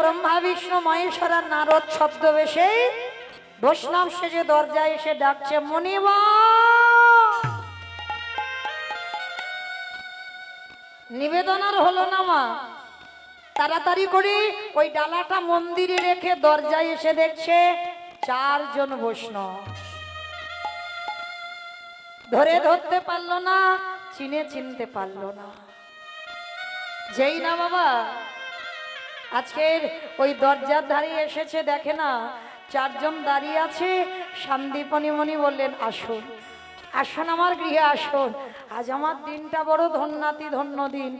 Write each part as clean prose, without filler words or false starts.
ব্রহ্মা বিষ্ণু মহেশ্বর আর নারদ ছদ্মবেশে বৈষ্ণব সেজে দরজায় এসে ডাকছে, মুনিবা নিবেদন আর হলো না মা, তাড়াতাড়ি করে ওই ডালাটা মন্দিরে রেখে দরজায় এসে দেখছে 4 জন বৈষ্ণব। ধরতে পারলো না, চিনতে পারলো না। যেই না বাবা আজকের ওই দরজার ধারে এসেছে, দেখে না 4 জন দাঁড়িয়ে আছে। সন্দীপনী মণি বললেন, আসুন আসুন আমার গৃহে আসুন, আজ আমার দিনটা বড় ধন্যাতি ধন্য দিন।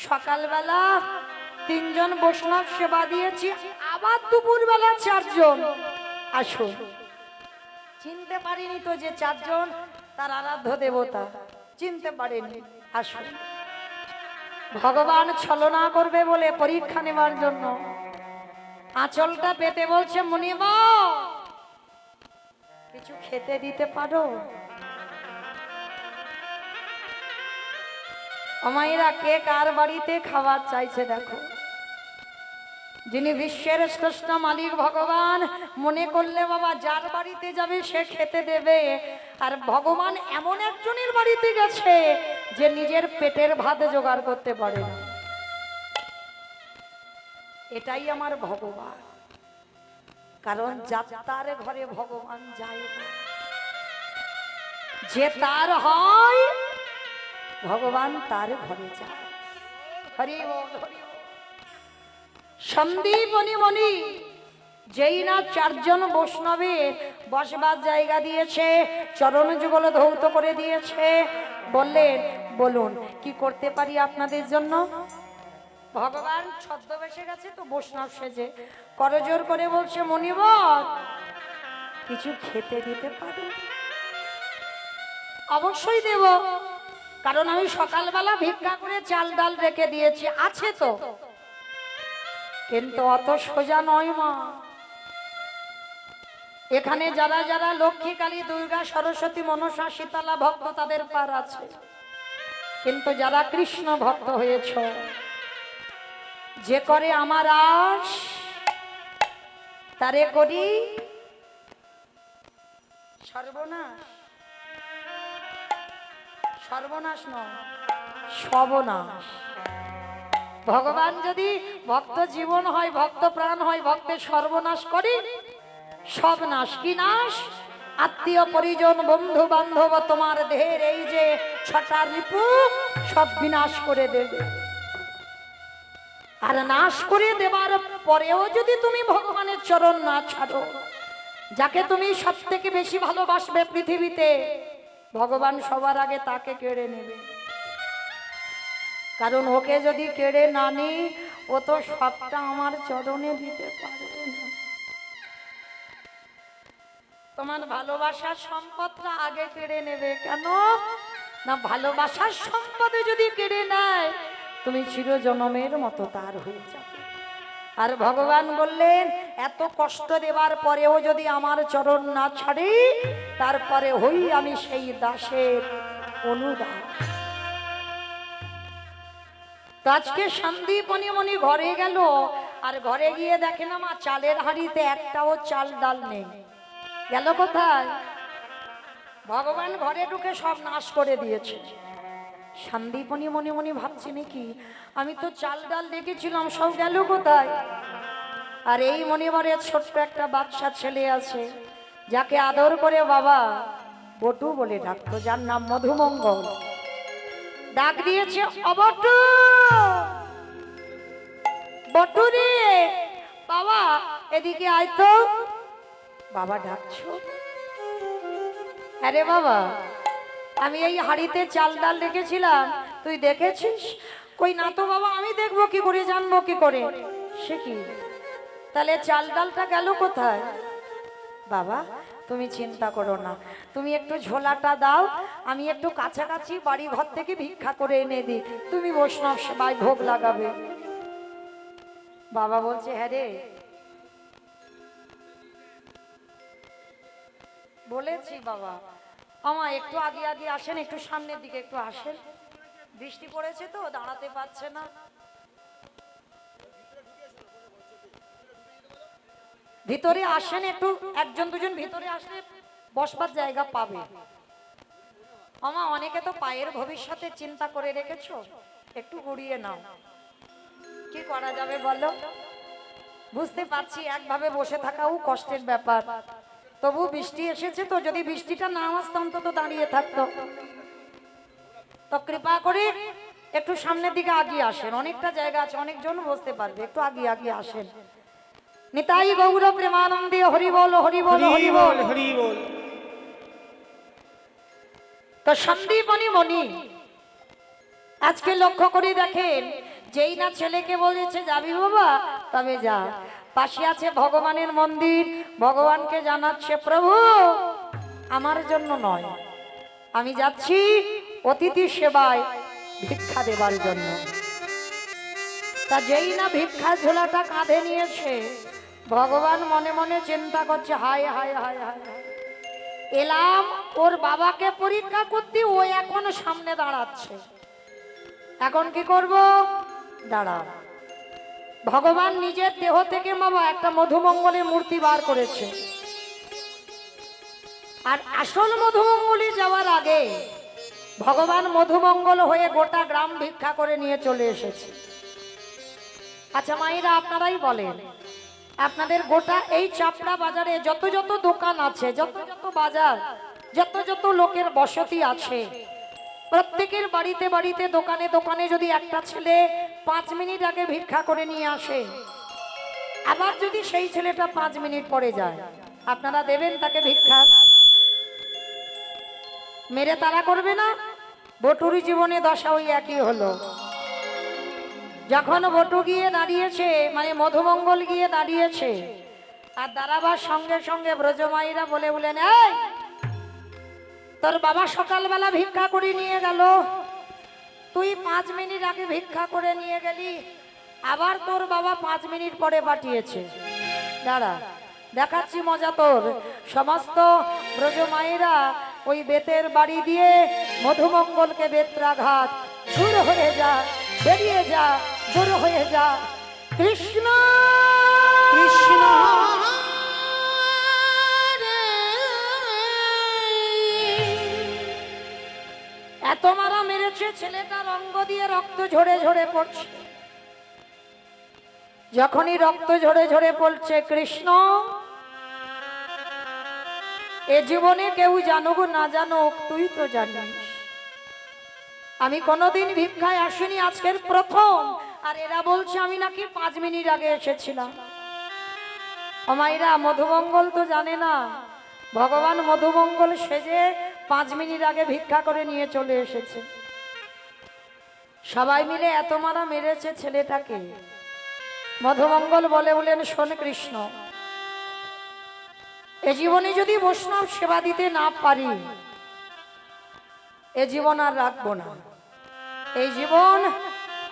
সকালবেলা 3 জন বৈষ্ণব সেবা দিয়েছি, আবার দুপুরবেলা 4 জন। আসুন। চিনতে পারিনি তো যে 4 জন তার আরাধ্য দেবতা, চিনতে পারেনি। আসুন। ভগবান ছলনা করবে বলে পরীক্ষা নেবার জন্য আঁচলটা পেতে বলছে, মুনিবা কিছু খেতে দিতে পারো? অমায়েরা কে কার বাড়িতে খাবার চাইছে দেখো। যিনি বিশ্বের শ্রেষ্ঠ মালিক ভগবান, মনে করলে বাবা যার বাড়িতে যাবে সে খেতে দেবে। আর ভগবান এমন একজনের বাড়িতে গেছে যে নিজের পেটের ভাত জোগাড় করতে পারে না। এটাই আমার ভগবান, কারণ যার ঘরে ভগবান যায় না, যে তার হয় ভগবান তার ঘরে যায়। হরি বল হরি বল। সন্দীপনী মণি যেই না 4 জন বৈষ্ণবের বসবার জায়গা দিয়েছে, চরণ যুগল ধৌত করে দিয়েছে, বললেন, বলুন কি করতে পারি আপনাদের জন্য? ভগবান ছদ্মবেশে গেছে তো বৈষ্ণব সেজে করজোর করে বলছে, মুনিবর কিছু খেতে দিতে পারো? অবশ্যই দেব, কারণ আমি সকালবেলা ভিক্ষা করে চাল ডাল রেখে দিয়েছি, আছে তো। কিন্তু অত সোজা নয় মা। এখানে যারা যারা লক্ষ্মী, কালী, দুর্গা, সরস্বতী, মনসা, শীতলা ভক্ত তাদের পার আছে, কিন্তু যারা কৃষ্ণ ভক্ত হয়েছ, যে করে আমার আশ তারে করি সর্বনাশ। সর্বনাশ নয়, সর্বনাশ। ভগবান যদি ভক্ত জীবন হয়, ভক্ত প্রাণ হয়, ভক্তের সর্বনাশ করে, সব নাশ। কি নাশ? আত্মীয় পরিজন বন্ধু বান্ধব তোমার দেহের এই যে 6টা রিপু সব বিনাশ করে দেবে। আর নাশ করে দেবার পরেও যদি তুমি ভগবানের চরণ না ছাড়ো, যাকে তুমি সব থেকে বেশি ভালোবাসবে পৃথিবীতে, ভগবান সবার আগে তাকে কেড়ে নেবে। কারণ ওকে যদি কেড়ে না নি, ও তো সবটা আমার চরণে দিতে পারবে না। তোমার ভালোবাসার সম্পদটা আগে কেড়ে নেবে। কেন না? ভালোবাসার সম্পদে যদি কেড়ে নেয়, তুমি চিরজনমের মতো তার হয়ে যাবে। আর ভগবান বললেন, এত কষ্ট দেবার পরেও যদি আমার চরণ না ছাড়ি, তারপরে হই আমি সেই দাসের অনুদাস। তো আজকে সন্দীপনী মণি ঘরে গেল, আর ঘরে গিয়ে দেখে না মা চালের হাঁড়িতে একটাও চাল ডাল নেই। গেল কোথায়? ভগবান ঘরে ঢুকে সব নাশ করে দিয়েছে। সন্দীপনী মনে মনে ভাবছে, নাকি আমি তো চাল ডাল দেখেছিলাম, সব গেল কোথায়? আর এই মনিবরের ছোট্ট একটা বাচ্চা ছেলে আছে, যাকে আদর করে বাবা বটু বলে ডাকতো, যার নাম মধুমঙ্গল। ডাক দিয়েছে, অবটু, বটু রে বাবা এদিকে আয় তো। বাবা ডাকছো? আরে বাবা, আমি এই হাড়িতে চাল ডাল রেখেছিলাম, তুই দেখেছিস? কই না তো বাবা, আমি দেখবো কি করে, জানবো কি করে? সে কি, তাহলে চাল ডালটা গেল কোথায়? বাবা তুমি চিন্তা করো না, তুমি একটু ঝোলাটা দাও, আমি একটু কাছাকাছি বাড়ি ঘর থেকে ভিক্ষা করে এনে দিই, তুমি বৈষ্ণব সেবায় ভোগ লাগাবে। বাবা বলছে, হ্যাঁ রে বলেছি বাবা। আমা একটু আগে আগে আসেন, একটু সামনের দিকে একটু আসেন, বৃষ্টি পড়েছে তো দাঁড়াতে পারছে না। ভিতরে আসেন, একটু একজন দুজন ভিতরে আসলে বসবার জায়গা পাবে। আমা অনেকে তো পায়ের ভবিষ্যতে চিন্তা করে রেখেছো, একটু ঘুরিয়ে নাও, কি করা যাবে বলো? বুঝতে পারছি একভাবে বসে থাকাও কষ্টের ব্যাপার, তবু বৃষ্টি এসেছে তো, যদি বৃষ্টিটা না আসতো অন্তত দাঁড়িয়ে থাকতো। তো কৃপা করে একটু সামনের দিকে আগিয়ে আসেন, অনেকটা জায়গা আছে, অনেকজন বসতে পারবে, একটু আগিয়ে আগিয়ে আসেন। নিতাই গৌর প্রেমানন্দে হরি বল হরি বল হরি বল হরি বল। তো সন্দীপনী মণি আজকে লক্ষ্য করে দেখেন, যেই না ছেলেকে বলেছে যাবি বাবা, তবে যা। পাশে আছে ভগবানের মন্দির, ভগবানকে জানাচ্ছে প্রভু আমার জন্য নয়, আমি যাচ্ছি অতিথি সেবায় ভিক্ষা দেবার জন্য। তা যেই না ভিক্ষা ঝোলাটা কাঁধে নিয়েছে, ভগবান মনে মনে চিন্তা করছে, হায় হায় হায় হায়, এলাম ওর বাবাকে পরীক্ষা করতে, ও এখন সামনে দাঁড়াচ্ছে, এখন কি করব? দাঁড়া। ভগবান নিজের দেহ থেকে বাবা একটা মধুমঙ্গলের মূর্তি বার করেছে, আর আসল মধুমঙ্গলে যাওয়ার আগে ভগবান মধুমঙ্গল হয়ে গোটা গ্রাম ভিক্ষা করে নিয়ে চলে এসেছে। আচ্ছা মায়েরা, আপনারাই বলেন, আপনাদের গোটা এই চাপড়া বাজারে যত যত দোকান আছে, যত যত বাজার, যত যত লোকের বসতি আছে, প্রত্যেকের বাড়িতে বাড়িতে দোকানে দোকানে যদি একটা ছেলে 5 মিনিট আগে ভিক্ষা করে নিয়ে আসে, আবার যদি সেই ছেলেটা 5 মিনিট পরে যায়, আপনারা দেবেন তাকে ভিক্ষা? মেরে তারা করবে না? বটুরি জীবনে দশা ওই একই হলো। যখন বটু গিয়ে দাঁড়িয়েছে, মানে মধুমঙ্গল গিয়ে দাঁড়িয়েছে, আর দাঁড়াবার সঙ্গে সঙ্গে ব্রজমাইরা বলেন, এই তোর বাবা সকালবেলা ভিক্ষা করে নিয়ে গেল, তুই 5 মিনিট আগে ভিক্ষা করে নিয়ে গেলি, আবার তোর বাবা 5 মিনিট পরে পাঠিয়েছে, দাঁড়া দেখাচ্ছি মজা তোর। সমস্ত ব্রজমাইরা ওই বেতের বাড়ি দিয়ে মধুমঙ্গলকে বেত্রাঘাত, দূর হয়ে যা, বেরিয়ে যা, দূর হয়ে যা, কৃষ্ণ কৃষ্ণ। এত মারা মেরেছে, ছেলেটার অঙ্গ দিয়ে রক্ত ঝরে ঝরে পড়ছে। যখনই রক্ত ঝরে ঝরে পড়ছে, কৃষ্ণ এ জীবনে কেউ জানুক না জানুক, তুই তো জানিস আমি কোনোদিন ভিক্ষায় আসিনি, আজকের প্রথম। আর এরা বলছে আমি নাকি 5 মিনিট আগে এসেছিলাম। আমাইরা মধুমঙ্গল তো জানে না, ভগবান মধুমঙ্গল সেজে 5 মিনিট আগে ভিক্ষা করে নিয়ে চলে এসেছে। সবাই মিলে এত মারা মেরেছে ছেলেটাকে। মধুমঙ্গল বলেন, শোন কৃষ্ণ, এ জীবনে যদি বৈষ্ণব সেবা দিতে না পারি, এ জীবন আর রাখবো না, এই জীবন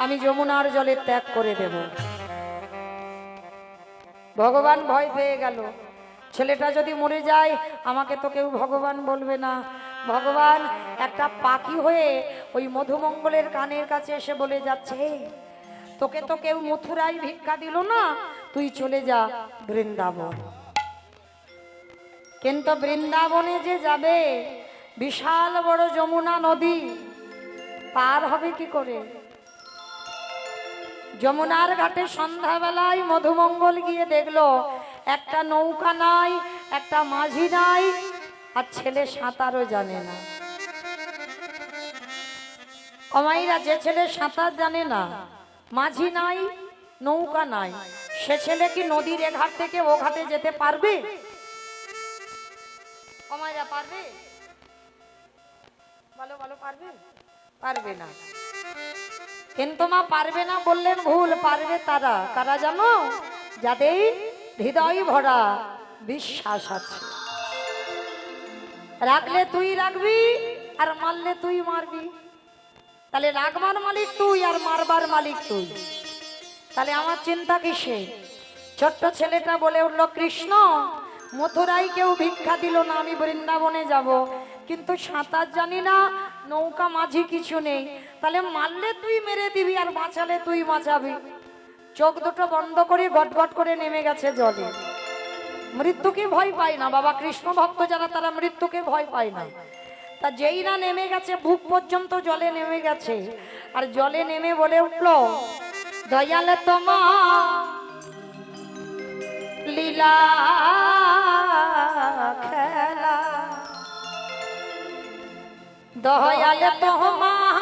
আমি যমুনার জলে ত্যাগ করে দেব। ভগবান ভয় পেয়ে গেল, ছেলেটা যদি মরে যায় আমাকে তো কেউ ভগবান বলবে না। ভগবান একটা পাখি হয়ে ওই মধুমঙ্গলের কানের কাছে এসে বলে যাচ্ছে, তোকে তো কেউ মথুরায় ভিক্ষা দিল না, তুই চলে যা বৃন্দাবন। কিন্তু বৃন্দাবনে যে যাবে, বিশাল বড় যমুনা নদী, পার হবে কি করে? যমুনার ঘাটে সন্ধ্যাবেলায় মধুমঙ্গল গিয়ে দেখলো একটা নৌকা নাই, একটা মাঝি নাই, আর ছেলে সাঁতারও জানে না। অমাইরা, যে ছেলে সাঁতার জানে না, মাঝি নাই, নৌকা নাই, সে ছেলে কি নদীর এ ঘাট থেকে ও ঘাটে যেতে পারবে? অমাইরা পারবে? বলো বলো, পারবে? পারবে না। কিন্তু মা পারবে না বললেন ভুল, পারবে তারা, কারা জানো? যাদের হৃদয় ভরা বিশ্বাস আছে। রাখলে তুই রাখবি, আর মারলে তুই মারবি। তাহলে রাখবার মালিক তুই, আর মারবার মালিক তুই। তাহলে আমার চিন্তা কিসে? ছোট্ট ছেলেটা বলে উঠল, কৃষ্ণ মথুরায় কেউ ভিক্ষা দিল না, আমি বৃন্দাবনে যাব, কিন্তু সাঁতার জানি না, নৌকা মাঝি কিছু নেই। তাহলে মারলে তুই মেরে দিবি, আর বাঁচালে তুই বাঁচাবি। চোখ দুটো বন্ধ করে গটগট করে নেমে গেছে জলে। মৃত্যুকে ভয় পায় না বাবা। কৃষ্ণ ভক্ত যারা তারা মৃত্যুকে ভয় পায় না। তা যেই না নেমে গেছে, বুক পর্যন্ত জলে নেমে গেছে, আর জলে নেমে বলে উঠল, দয়াল তোমার লীলা খেলা, দয়াল তোমার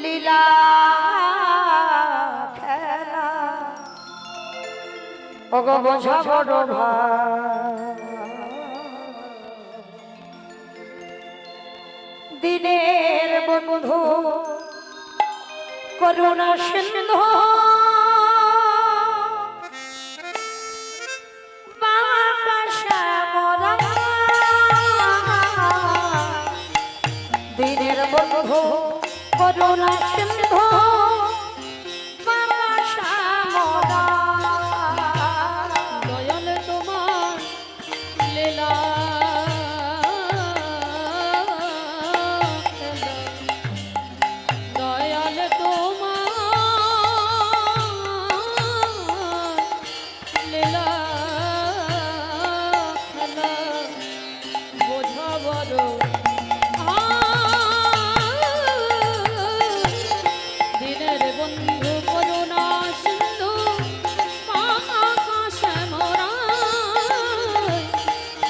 লীলা খেলা, ওগো বোঝা বড় ভাই। দিনের বন্ধু করুণা সিন্ধু, দিনের বন্ধু করুণা সিন্ধু, দয়াল তোমার লীলা, দয়াল তোমার লীলা খেলা, বোঝা বড় দিনের বন্ধু করুণা সিন্ধু, আকাশে মোরা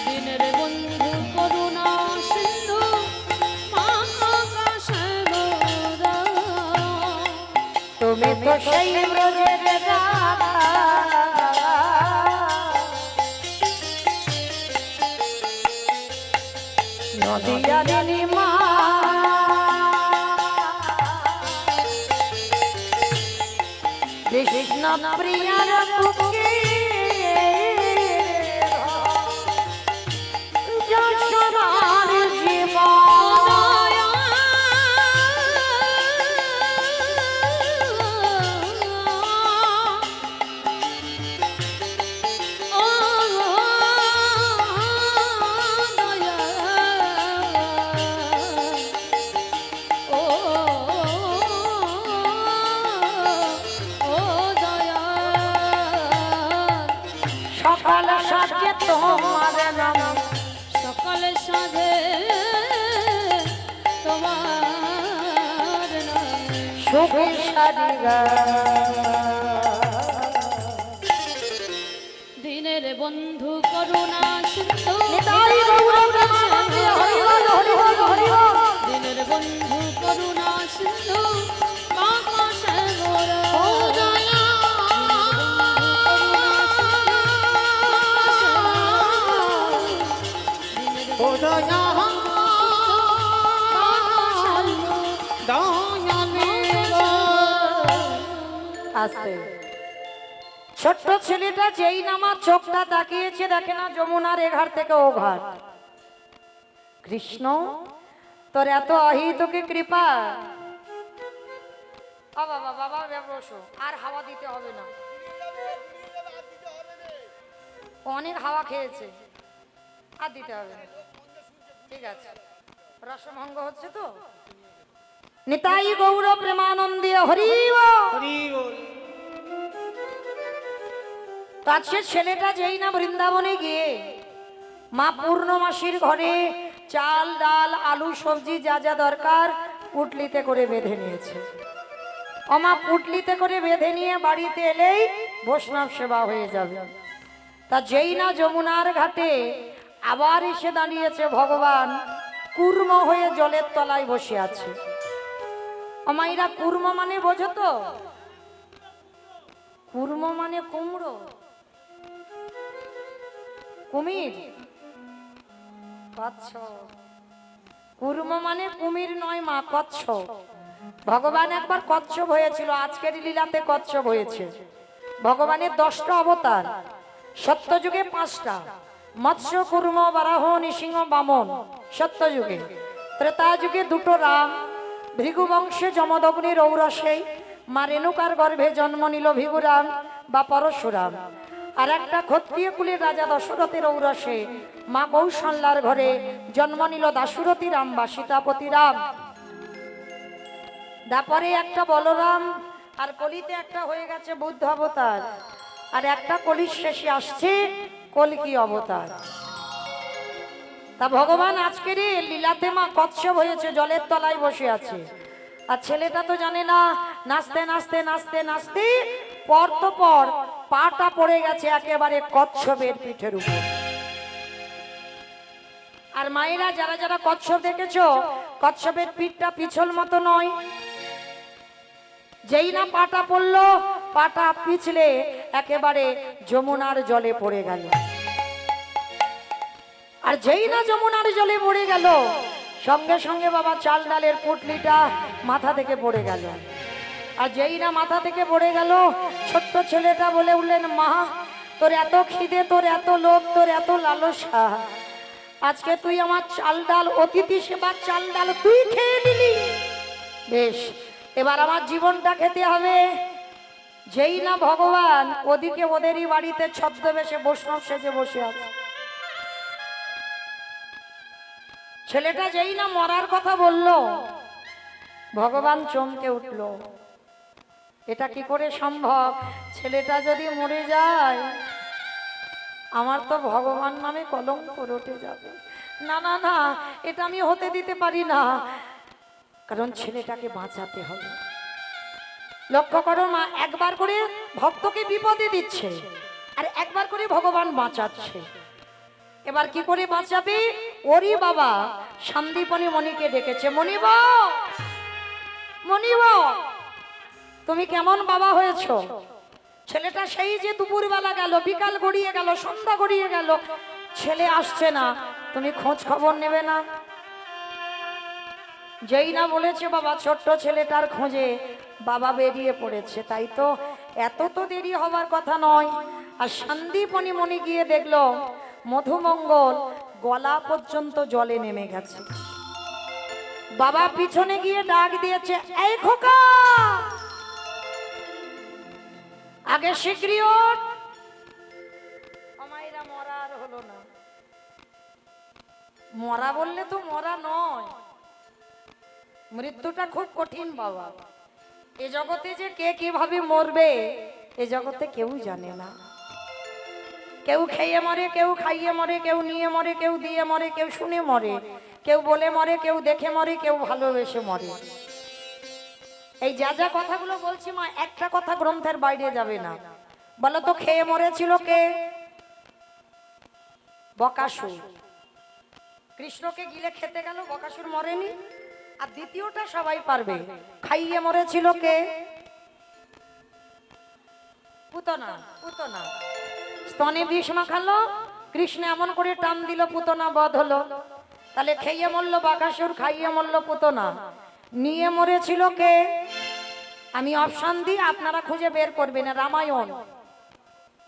দিনের বন্ধু করুণা সিন্ধু, আকাশে মোরা। তুমি তো সেই ব্রজের রাধা, নদিয়া নীলিমা, কৃষ্ণ প্রিয়ার বুকে যশোদার জীবন, সকাল সাজে তোমার নাম, সকাল সাধে তোমার নাম, সুখে সারিগা দিনের বন্ধু করুণা সিন্ধু, নিতাই গৌরব প্রেমানন্দে হরি বল হরি বল হরি বল। দিনের বন্ধু করুণা সিন্ধু, আকাশে মোরা আস্তে ছোট্ট ছেলেটা যেই নামা চোখটা তাকিয়েছে, দেখে না যমুনার এ ঘাট থেকে ও ঘাট। কৃষ্ণ তোর এত অহিতকে কৃপা। বাবা বাবা বসো, আর হাওয়া দিতে হবে না, অনেক হাওয়া খেয়েছে, আর দিতে হবে না, ঠিক আছে। রসমভঙ্গ হচ্ছে তো। নিতাই গৌর প্রেমানন্দে হরি বল। তো আজকে ছেলেটা যেই না বৃন্দাবনে গিয়ে মা পূর্ণমাসীর ঘরে চাল ডাল আলু সবজি যা যা দরকার পুটলিতে করে বেঁধে নিয়েছে। মা পুটলিতে করে বেঁধে নিয়ে বাড়িতে এলেই বৈষ্ণব সেবা হয়ে যাবে। তা যেই না যমুনার ঘাটে আবার এসে দাঁড়িয়েছে ভগবান, কুর্ম হয়ে জলের তলায় বসে আছে। আমাইরা কুর্ম মানে বোঝো তো? কুর্ম মানে কুমড়ো, কুমির। কচ্ছপ। কুর্ম মানে কুমির নয় মা, কচ্ছপ। ভগবান একবার কচ্ছপ হয়েছিল, আজকের লীলাতে কচ্ছপ হয়েছে। ভগবানের 10টা অবতার, সত্যযুগে 5টা, মৎস্য কুর্ম বারাহ নৃসিংহ বামন সত্যযুগে। ত্রেতা যুগে 2টো রাম, ভৃগু বংশে যমদগ্নি রৌরসে মা রেণুকার গর্ভে জন্ম নিল ভিগুরাম বা পরশুরাম। আর একটা ক্ষত্রিয় কুলের রাজা দশরথের ঔরসে মা কৌশল্যার ঘরে জন্ম নিল দাশুরথী রাম বা সীতাপতি রাম। তারপরে একটা বলরাম আর কলিতে একটা হয়ে গেছে বুদ্ধ অবতার, আর একটা কলির শেষে আসছে কলকি অবতার। তা ভগবান আজকের লীলাতে মা কচ্ছপ হয়েছে, জলের তলায় বসে আছে। আর ছেলেটা তো জানে না, নাচতে নাচতে নাচতে নাচতে পর তো পর পাটা পড়ে গেছে একেবারে কচ্ছপের পিঠের উপর। আর মায়েরা যারা যারা কচ্ছপ দেখেছো, কচ্ছপের পিঠটা পিছল মতো নয়। যেই না পাটা পড়লো, পাটা পিছলে একেবারে যমুনার জলে পড়ে গেল। আর যেই না যমুনার জলে পড়ে গেল, সঙ্গে সঙ্গে বাবা চাল ডালের পুটলিটা মাথা থেকে পড়ে গেল। আর যেই না মাথা থেকে পড়ে গেল, ছোট্ট ছেলেটা বলে উঠলেন, মা তোর এত খিদে, তোর এত লোভ, তোর এত লালসা, আজকে তুই আমার চাল ডাল, অতিথি সেবার চাল ডাল তুই খেয়ে নিলি, বেশ এবার আমার জীবনটা খেতে হবে। যেই না ভগবান ওদিকে ওদেরই বাড়িতে ছদ্মবেশে বৈষ্ণব সেজে বসে আছে। ছেলেটা যেই না মরার কথা বলল, ভগবান চমকে উঠল। এটা কি করে সম্ভব? ছেলেটা যদি মরে যায়, আমার তো ভগবান নামে কলঙ্ক রটে যাবে। না না না, এটা আমি হতে দিতে পারি না, কারণ ছেলেটাকে বাঁচাতে হবে। লক্ষ্য করো মা, একবার করে ভক্তকে বিপদে দিচ্ছে, আর একবার করে ভগবান বাঁচাচ্ছে। এবার কি করে বাঁচাবে? ওরই বাবা সন্দীপনী মণিকে ডেকেছে, মণিব, মণিব তুমি কেমন বাবা হয়েছো? ছেলেটা সেই যে দুপুরবেলা গেল, বিকাল গড়িয়ে গেল, সন্ধ্যা গড়িয়ে গেল, ছেলে আসছে না, তুমি খোঁজ খবর নেবে না? যেই না বলেছে বাবা, ছোট্ট ছেলেটার খোঁজে বাবা বেরিয়ে পড়েছে। তাই তো এত তো দেরি হবার কথা নয়। আর সন্দীপনী মণি গিয়ে দেখলো মধুমঙ্গল গলা পর্যন্ত জলে নেমে গেছে। বাবা পিছনে গিয়ে ডাক দিয়েছে, এই খোকা, আগে শীঘ্রই ওঠ। আমায়রা মরা আর হলো না। মরা বললে তো মরা নয়, মৃত্যুটা খুব কঠিন বাবা। এ জগতে যে কে কিভাবে মরবে, এ জগতে কেউ জানে না। কেউ খেয়ে মরে, কেউ খাইয়ে মরে, কেউ নিয়ে মরে, কেউ দিয়ে মরে, কেউ শুনে মরে, কেউ বলে মরে, কেউ দেখে মরে, কেউ ভালোবেসে মরে। এই যা যা কথাগুলো বলছি মা, একটা কথা গ্রন্থের বাইরে যাবে না। বলো তো, খেয়ে মরেছিল কে? বকাসুর। কৃষ্ণকে গিলে খেতে গেল, বকাসুর মরেনি। আর দ্বিতীয়টা সবাই পারবে, খাইয়ে মরেছিল কে? পুতনা। পুতনা স্তনে বিষ মাখালো, কৃষ্ণ এমন করে টান দিল, পুতনা বধ হলো। তাহলে খেয়ে মরল বকাসুর, খাইয়ে মরল পুতনা। নিয়ে মরেছিল কে? আমি অপশন দিই, আপনারা খুঁজে বের করবেন। রামায়ণ।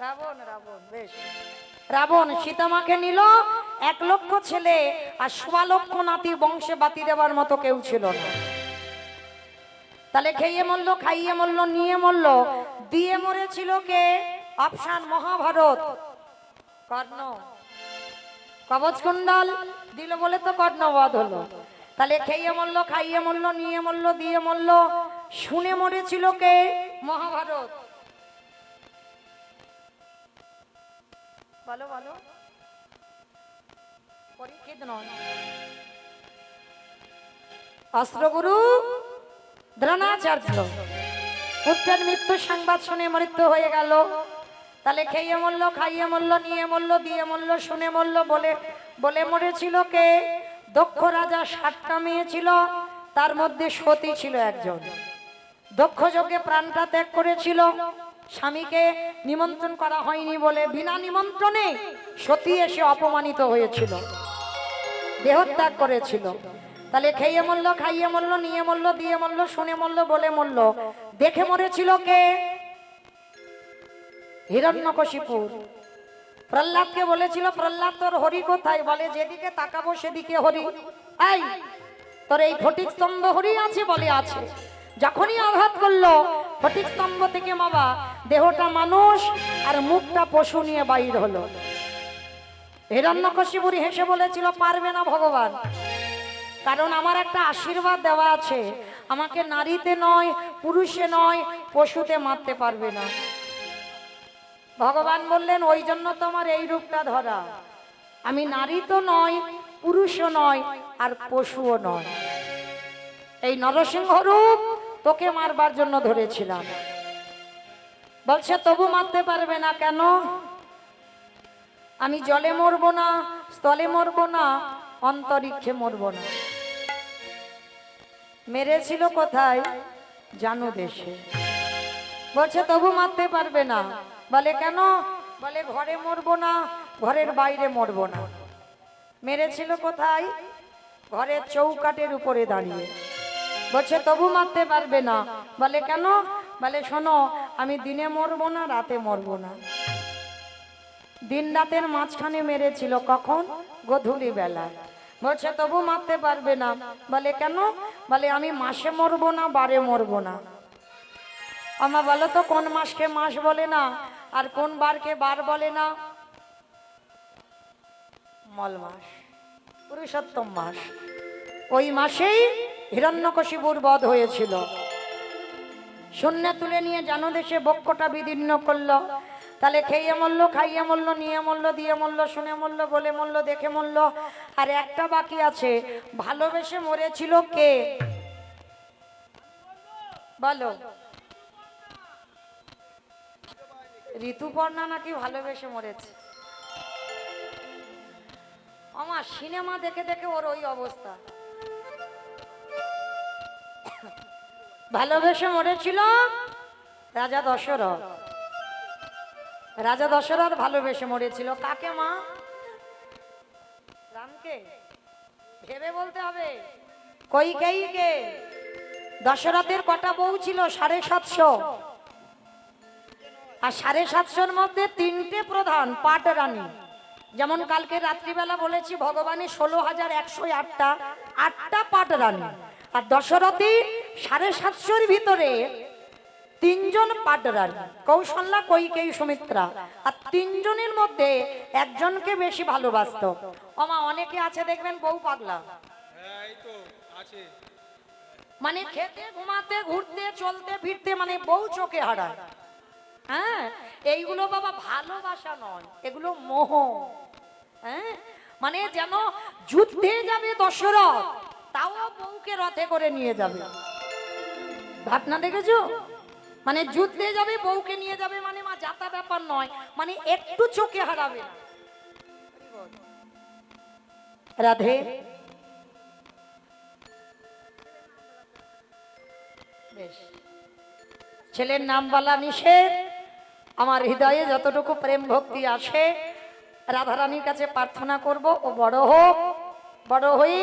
রাবণ। রাবণ, বেশ। রাবণ সীতামাকে নিল, 1 লক্ষ ছেলে আর 1.25 লক্ষ নাতি, বংশে বাতি দেবার মতো কেউ ছিল না। তাহলে খেয়ে মরল, খাইয়ে মরল, নিয়ে মরল, দিয়ে মরেছিল কে? অপশন মহাভারত। কর্ণ। কবচ কুণ্ডল দিল বলে তো কর্ণ বধ হলো। তাহলে খেয়ে মরল, খাইয়ে মরল, নিয়ে মরল, দিয়ে মরল, শুনে মরেছিল কে? মহাভারত। বলো বলো। পরীক্ষিত নয়, অস্ত্রগুরু দ্রোণাচার্য। পুত্রের মৃত্যু সংবাদ শুনে মৃত্যু হয়ে গেল। তাহলে খেয়ে মরল, খাইয়ে মরল, নিয়ে মরল, দিয়ে মরল, শুনে মরল, বলে মরেছিল কে? দক্ষ রাজা 60টা মেয়ে ছিল, তার মধ্যে সতী ছিল একজন। দক্ষ যজ্ঞে প্রাণটা ত্যাগ করেছিল। স্বামীকে নিমন্ত্রণ করা হয়নি বলে বিনা নিমন্ত্রণে সতী এসে অপমানিত হয়েছিল, দেহত্যাগ করেছিল। তাহলে খেয়ে মরল, খাইয়ে মরল, নিয়ে মরল, দিয়ে মরল, শুনে মরল, বলে মরল, দেখে মরেছিল কে? হিরণ্যকশিপু। প্রহ্লাদকে বলেছিল, প্রহ্লাদ তোর হরি কোথায়? বলে যেদিকে তাকাবো সেদিকে হরি। এই তোর এই ফটিক স্তম্ভ হরি আছে? বলে আছে। যখনই আঘাত করলো, ফটিক স্তম্ভ থেকে বাবা দেহটা মানুষ আর মুখটা পশু নিয়ে বাইর হলো। হিরণ্যকশিপুর হেসে বলেছিল, পারবে না ভগবান, কারণ আমার একটা আশীর্বাদ দেওয়া আছে। আমাকে নারীতে নয়, পুরুষে নয়, পশুতে মারতে পারবে না। ভগবান বললেন ওই জন্য তো আমার এই রূপটা ধরা, আমি নারী তো নয়, পুরুষও নয়, আর পশুও নয়। এই নরসিংহ রূপ তোকে মারবার জন্য ধরেছিলাম। বলছে তবু মারতে পারবে না কেন? আমি জলে মরবো না, স্থলে মরবো না, অন্তরিক্ষে মরবো না। মেরেছিল কোথায়? জানু দেশে। বলছে তবু মারতে পারবে না। বলে কেন? বলে ঘরে মরবো না, ঘরের বাইরে মরবো না। মেরেছিল কোথায়? ঘরের চৌকাটের উপরে দাঁড়িয়ে। বলছে তবু মারতে পারবে না। বলে কেন? বলে শোনো, আমি দিনে মরবো না, রাতে মরবো না। দিন রাতের মাঝখানে মেরেছিল, কখন? গোধূলি বেলায়। বলছে তবু মারতে পারবে না। বলে কেন? বলে আমি মাসে মরবো না, বারে মরবো না। আমা বলো তো কোন মাসকে মাস বলে না, আর কোন বারকে বার বলে না? মল মাস, পুরুষোত্তম মাস। ওই মাসেই হিরণ্যকশিপুর বধ হয়েছিল। শূন্য তুলে নিয়ে জানদেশে বক্ষটা বিদীর্ণ করলো। তাহলে খেয়ে মরলো, খাইয়ে মরলো, নিয়ে মরলো, দিয়ে মরলো, শুনে মরলো, বলে মরলো, দেখে মরলো। আর একটা বাকি আছে, ভালোবেসে মরেছিল কে? বলো। ঋতুপর্ণা নাকি ভালোবেসে মরেছে? আমার সিনেমা দেখে দেখে ওর ওই অবস্থা। ভালোবেসে মরেছিল রাজা দশরথ। রাজা দশরথ ভালোবেসে মরেছিল কাকে মা? রামকে। ভেবে বলতে হবে। কইকেয়ীকে। দশরথের কটা বউ ছিল? 750। আর 750-র মধ্যে 3টে প্রধান পাট রানী। যেমন কালকে রাত্রিবেলা বলেছি ভগবানের 16,108টা 8টা পাট রানী। আর দশরথী 750-র ভিতরে 3জন পাট রানী, কৌশল্যা, কইকেয়ী, সুমিত্রা। আর 3জনের মধ্যে একজনকে বেশি ভালোবাসতো। ওমা অনেকে আছে দেখবেন বউ পাগলা। মানে খেতে, ঘুমাতে, ঘুরতে, চলতে, ফিরতে মানে বউ চোখে হারায়। হ্যাঁ, এইগুলো বাবা ভালোবাসা নয়, এগুলো মোহ। হ্যাঁ, মানে যেন যুদ্ধে যাবে দশরথ, তাও বউকে রথে করে নিয়ে যাবে। ভাবনা দেখেছো? মানে যুদ্ধে যাবে, বউকে নিয়ে যাবে, মানে মা যাতা ব্যাপার নয়, মানে একটু চোখে হারাবে না। রাধে। বেশ, ছেলের নাম বলা নিষেধ। আমার হৃদয়ে যতটুকু প্রেম ভক্তি আসে রাধারানীর কাছে প্রার্থনা করব, ও বড় হোক, বড় হয়ে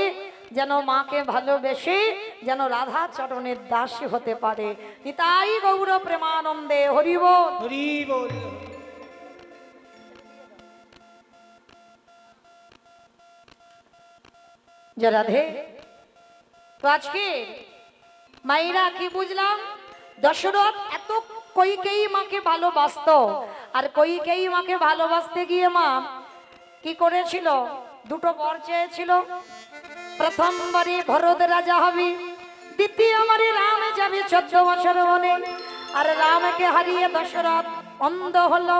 যেন মাকে ভালোবেসে যেন রাধা চরণের দাসী হতে পারে। নিতাই গৌর প্রেমানন্দে হরি বল, হরি বল। যে রাধে। তো আজকে মাইরা কি বুঝলাম? দশরথ এত কইকেয়ী মাকে ভালোবাসতো, আর কইকেয়ী মাকে ভালোবাসতে গিয়ে মা কি করেছিল? দুটো বর চেয়েছিল। প্রথমবারে ভরত রাজা হবি, দ্বিতীয়বারে রাম যাবে 14 বছর বনে। আর রামকে হারিয়ে দশরথ অন্ধ হলো।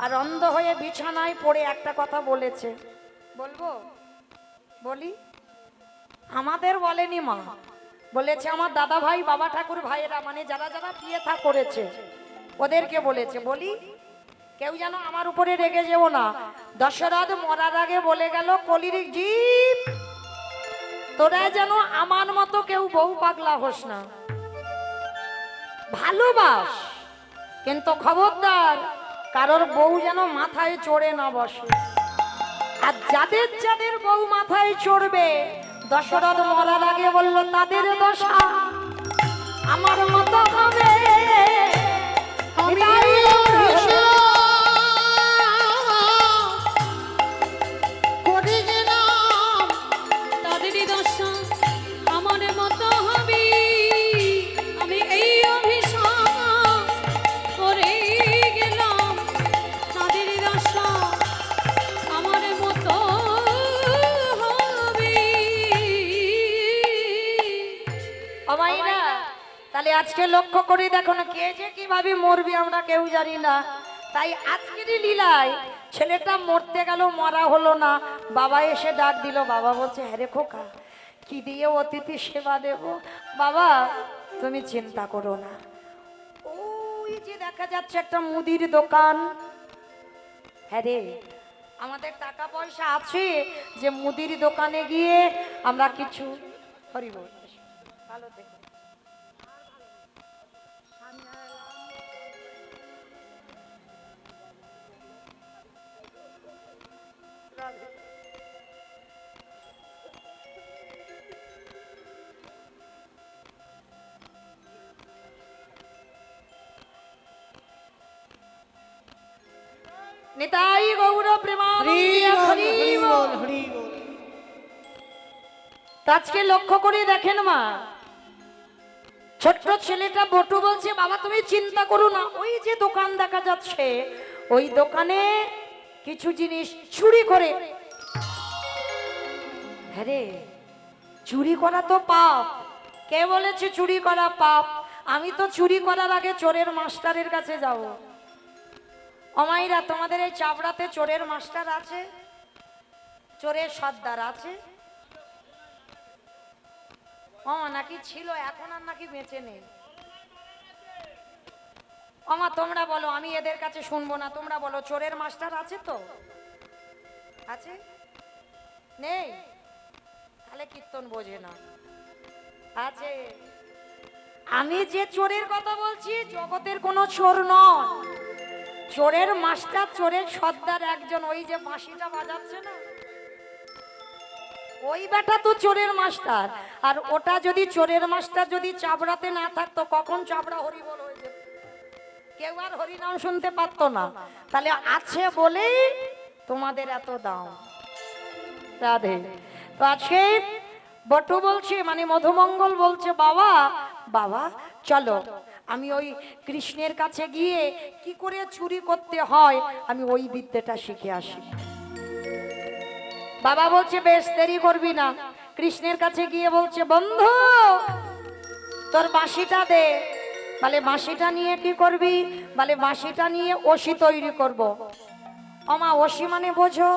আর অন্ধ হয়ে বিছানায় পড়ে একটা কথা বলেছে, বলবো? বলি। আমাদের বলেনি মা, বলেছে আমার দাদা ভাই, বাবা ঠাকুর ভাইয়েরা, মানে যারা যারা বিয়ে থা করেছে ওদেরকে বলেছে। বলি, কেউ যেন আমার উপরে রেগে যেও না। দশরথ মরার আগে বলে গেল, কলির জীব তোরা যেন আমার মতো কেউ বউ পাগলা হোস না, ভালোবাস, কিন্তু খবরদার কারোর বউ যেন মাথায় চড়ে না বসে। আর যাদের যাদের বউ মাথায় চড়বে, দশরথ মরার আগে বলল তাদের দশা আমার মতো হবে। তাহলে আজ আজকে লক্ষ্য করি দেখো না, কে যে কিভাবে মরবি আমরা কেউ জানি না। তাই আজকেরই লীলায় ছেলেটা মরতে গেল, মরা হলো না। বাবা এসে ডাক দিল, বাবা বলছে হ্যাঁ রে খোকা, কি দিয়ে অতিথি সেবা দেব? বাবা তুমি চিন্তা করো না, ওই যে দেখা যাচ্ছে একটা মুদির দোকান, হ্যাঁ রে আমাদের টাকা পয়সা আছে যে মুদির দোকানে গিয়ে আমরা কিছু হরি বল ভালো দেখো। নিতাই গৌর প্রেমানন্দে হরি বল। আজকে লক্ষ্য করে দেখেন মা, ছোট্ট ছেলেটা বটু বলছে বাবা তুমি চিন্তা করো না, ওই যে দোকান দেখা যাচ্ছে ওই দোকানে কিছু জিনিস চুরি করে। হ্যাঁ রে, চুরি করা তো পাপ। কে বলেছে চুরি করা পাপ? আমি তো চুরি করার আগে চোরের মাস্টারের কাছে যাব। অমাইরা তোমাদের এই চাপড়াতে চোরের মাস্টার আছে? চোরের সর্দার আছে? অমা নাকি ছিল, এখন আর নাকি বেঁচে নেই। অমা তোমরা বলো, আমি এদের কাছে শুনবো না, তোমরা বলো চোরের মাস্টার আছে তো? আছে? নেই? তাহলে কীর্তন বোঝে না। আছে। আমি যে চোরের কথা বলছি জগতের কোনো চোর নয়, চোরের মাস্টার, চোরের সর্দার একজন, ওই যে বাঁশিটা বাজাচ্ছে না, ওই বেটা তো চোরের মাস্টার। আর ওটা যদি চোরের মাস্টার যদি চাবড়াতে না থাকতো, কখন চাবড়া হরিবল হয়ে যেত, কেউ আর হরিনাম শুনতে পারতো না। তাহলে আছে বলেই তোমাদের এত দাম। রাধে। তো আজকে বটু বলছে, মানে মধুমঙ্গল বলছে বাবা বাবা চলো আমি ওই কৃষ্ণের কাছে গিয়ে কি করে চুরি করতে হয় আমি ওই বিদ্যাটা শিখে আসি। বাবা বলছে বেশ দেরি করবি না। কৃষ্ণের কাছে গিয়ে বলছে বন্ধু তোর বাঁশিটা দে। বলে বাঁশিটা নিয়ে কি করবি? বলে বাঁশিটা নিয়ে ওসি তৈরি করব। আমা ওসি মানে বোঝো?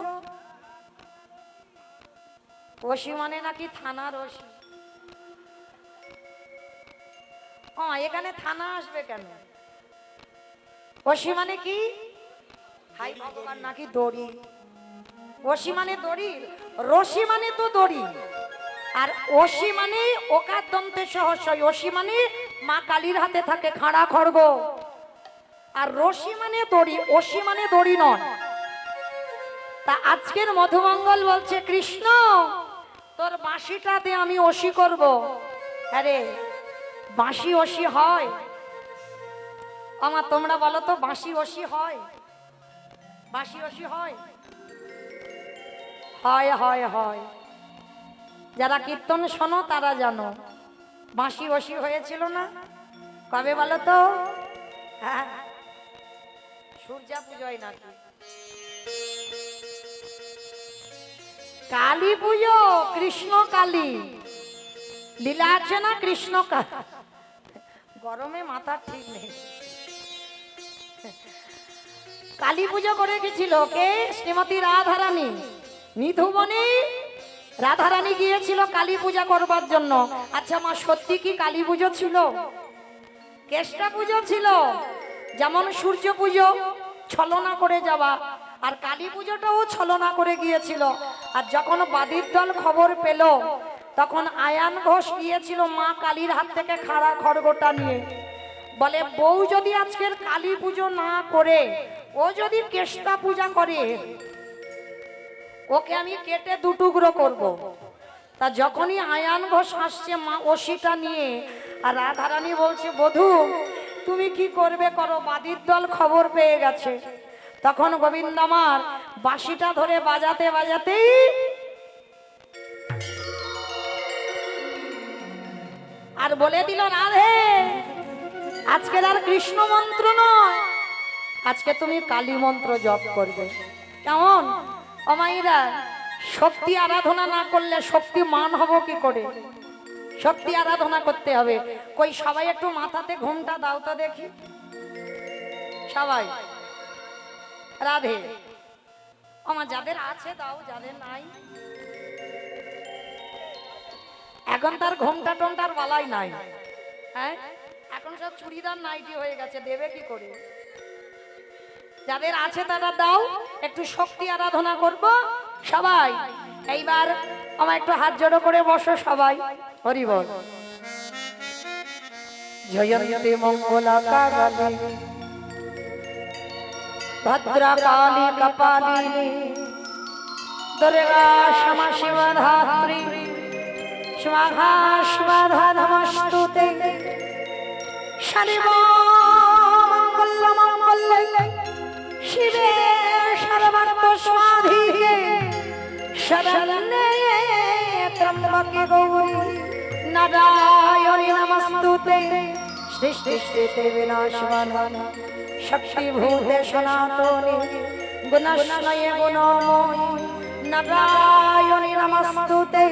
ওসি মানে নাকি থানার ওসি। এখানে থানা আসবে কেন? ওসি মানে কি? হাই ভগবান, নাকি দড়ি। ওসি মানে দড়ি, রশি মানে তো দড়ি। আর ওসি মানে ওকার দন্তে সহস্রই, ওসি মানে মা কালীর হাতে থাকে খাড়া খড়গ। আর রশি মানে দড়ি, ওসি মানে দড়ি নয়। তা আজকের মধুমঙ্গল বলছে কৃষ্ণ তোর বাঁশিটা দে আমি ওসি করব। আরে বাঁশি ওসি হয়? আমার তোমরা বলো তো বাঁশি ওসি হয়? বাঁশি ওসি হয়? হয় হয় হয়। যারা কীর্তন শোনো তারা জানো। বাঁশি ওসি হয়েছিল না কবে বলো তো? হ্যাঁ, সূর্যা পুজোয় নাকি কালী পুজো, কৃষ্ণ কালী লীলা আছে না কৃষ্ণ গরমে মাথা ঠিক নেই। কালী পুজো করে গেছিল কে? শ্রীমতী রাধারানী। নিধুবনে রাধারানী গিয়েছিল কালী পূজা করবার জন্য। আচ্ছা মা সত্যি কি কালী পুজো ছিল? কেষ্টা পুজো ছিল। যেমন সূর্য পুজো ছলনা করে যাওয়া, আর কালী পুজোটাও ছলনা করে গিয়েছিল। আর যখন বাদীর দল খবর পেল তখন আয়ান ঘোষ গিয়েছিল মা কালীর হাত থেকে খাড়া খড়গটা নিয়ে। বলে বউ যদি আজকের কালী পুজো না করে ও যদি কেষ্টা পূজা করে ওকে আমি কেটে দুটুকরো করব। তা যখনই আয়ান ঘোষ আসছে মা ওসিটা নিয়ে, আর রাধারানী বলছে বধূ তুমি কি করবে করো, বাদীর দল খবর পেয়ে গেছে। তখন গোবিন্দ আমার বাঁশিটা ধরে বাজাতে বাজাতেই আর বলে দিল রাধে আজকের আর কৃষ্ণ মন্ত্র নয়, আজকে তুমি কালী মন্ত্র জপ করবে। কেমন অমাইরা? শক্তি আরাধনা না করলে শক্তি মান হব কি করে? শক্তি আরাধনা করতে হবে। কই সবাই একটু মাথাতে ঘুমটা দাও তো দেখি, সবাই। রাধে। আমার যাদের আছে দাও, যাদের নাই এখন তার ঘুমটা টমটার বালাই নাই। হ্যাঁ, এখন সব চুড়িদার নাইটি হয়ে গেছে, দেবে কি করে? যাদের আছে তারা দাও, একটু শক্তি আরাধনা করব সবাই। এইবার আমার একটু হাত জড়ো করে বসো সবাই। হরি বল। জয়ন্তী মঙ্গলা কালী ভদ্রা কালী কপালিনী দুর্গা ক্ষমা শিবা ধাত্রী স্বাহা স্বাধা নমস্তুতে। সর্বমঙ্গল মঙ্গলে শিবে সর্বার্থ সাধিকে শরণ্যে ত্র্যম্বকে গৌরী নারায়ণী নমস্তুতে। সৃষ্টি স্থিতি বিনাশনায় শক্তিভূতে সনাতনে গুণাশ্রয়ে গুণময়ী নারায়ণী নমস্তুতে।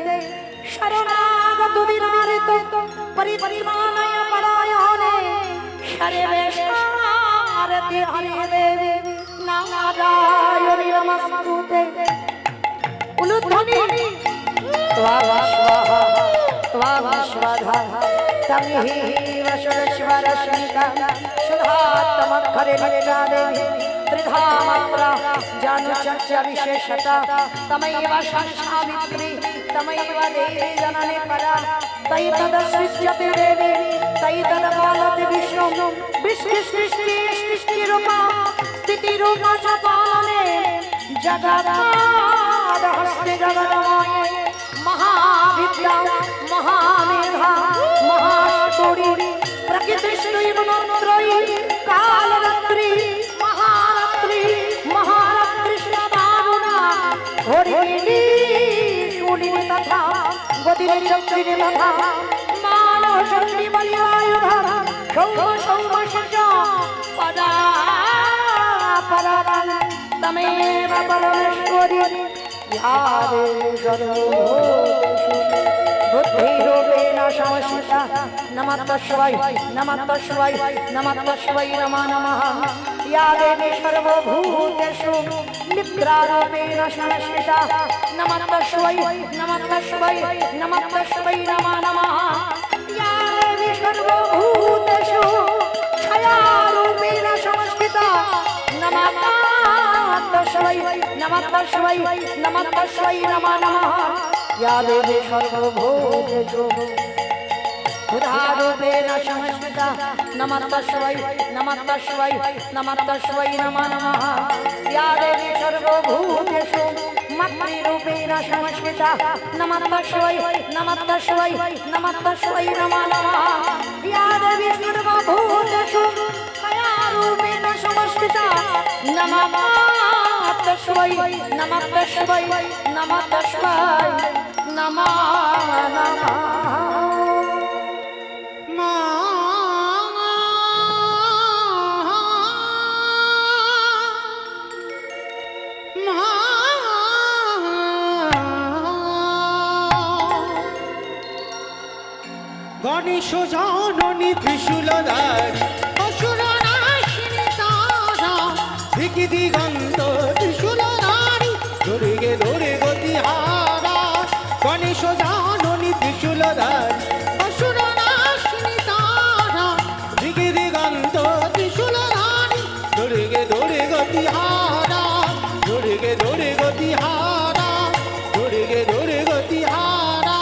শরণাগত বিনারিত পরিত্রাণায় পরায়ণে সর্বেশারতি হরিদেবে নারায়ণী নমস্তুতে। উলুধ্বনি ত্বাবা স্বাহা ত্বাবা স্বাধা তমিহ সুরস্বরস্মিতা সুধাত্মক্ষরে নিদানে ত্রিধা মাত্রা জানু চর্চা বিশেষতা তমৈব সাবিত্রী তমৈব দেবী জননী পরা তৈ তদসৃজ্যতে দেবী তৈ তদপালতে বিষ্ণু বিষ্ণু সৃষ্টি সৃষ্টিরূপা স্থিতিরূপা চ পালনে জগদাহস্তে জগদময়ে মহাবিদ্যা মহামেধা মহাশূরি প্রকৃতিষ্টৈব নত্রয়ী কালরাত্রি মহারাত্রি মহারাত্রি সদারুণা হরিণী শূলিনী তথা গদিনী চক্রিণী তথা মানব শক্তি বলিয়ায়ুধা সৌম সৌম সূর্য পদা পরারাং তমেব পরমেশ্বরী ইহা দেবী সর্বভূতেষু বুদ্ধিরূপেণ সংস্থিতা। নমঃ তস্मै নমঃ তস্मै নমঃ তস্मै নমো নমঃ। ইয়া দেবী সর্বভূতেষু নিদ্রারূপেণ সংস্থিতা। নমঃ তস্मै নমঃ তস্मै নমঃ তস্मै নমো নমঃ। ইয়া দেবী সর্বভূতেষু ছায়ারূপেণ সংস্থিতা। নমঃ তস্मै নমঃ তস্मै নমঃ তস্मै নমো নমঃ। या देवी सर्वभूतेषु बुधारूपेण संस्थिता। नमः तस्मै नमः तस्मै नमः तस्मै नमो नमः। या देवी सर्वभूतेषु मातृरूपेण संस्थिता। नमः तस्मै नमः तस्मै नमः तस्मै नमो नमः। या देवी सर्वभूतेषु छायारूपेण संस्थिता। नमः तस्मै नमः तस्मै नमः तस्मै नमो नमः। গণেশ জননী ত্রিশূলধারী অসুরনাশিনী তারা দিকি দিগন্ত ত্রিশূলধারী ধরে গে ধরে গতিহারা। গণেশ জননী ত্রিশূলধারী অসুরনাশিনী তারা দিকি দিগন্ত ত্রিশূলধারী ধরে গে ধরে গতিহারা ধরে গে ধরে গতিহারা ধরে গে ধরে গতিহারা।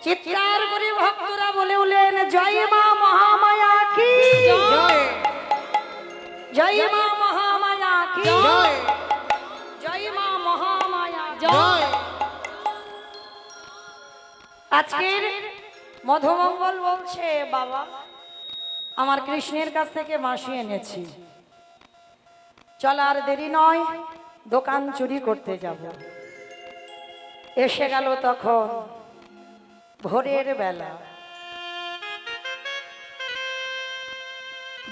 চিৎকার করে ভক্তরা বলে উঠলেন জয় মা মহামায়া কি জয় জয় মা মহামায়া কি জয় জয় মা মহামায়া জয়। আজকের মধুমঙ্গল বলছে বাবা আমার কৃষ্ণের কাছ থেকে মাসি এনেছি, চল আর দেরি নয় দোকান চুরি করতে যাব। এসে গেল তখন ভোরের বেলা,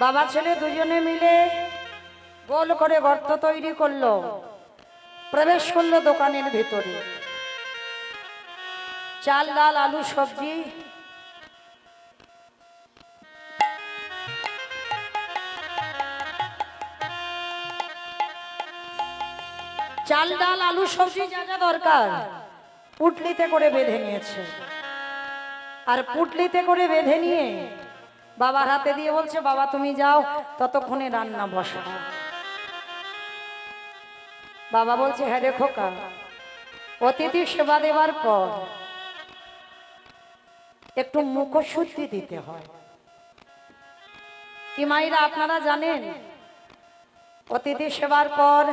বাবা ছেলে দুজনে মিলে গোল করে গর্ত তৈরি করলো, প্রবেশ করলো দোকানের ভিতরে। চাল ডাল আলু সবজি চাল ডাল আলু সবজি যা যা দরকার পুটলিতে করে বেঁধে নিয়েছে। আর পুটলিতে করে বেঁধে নিয়ে বাবার হাতে দিয়ে বলছে, বাবা তুমি যাও, ততক্ষণে রান্না বসাও। বাবা বলছে, হ্যাঁ রে খোকা, অতিথি সেবা দেবার পর একটু মুখশুদ্ধি দিতে হয়। কি মাইরা আপনারা জানেন অতিথি সেবার পর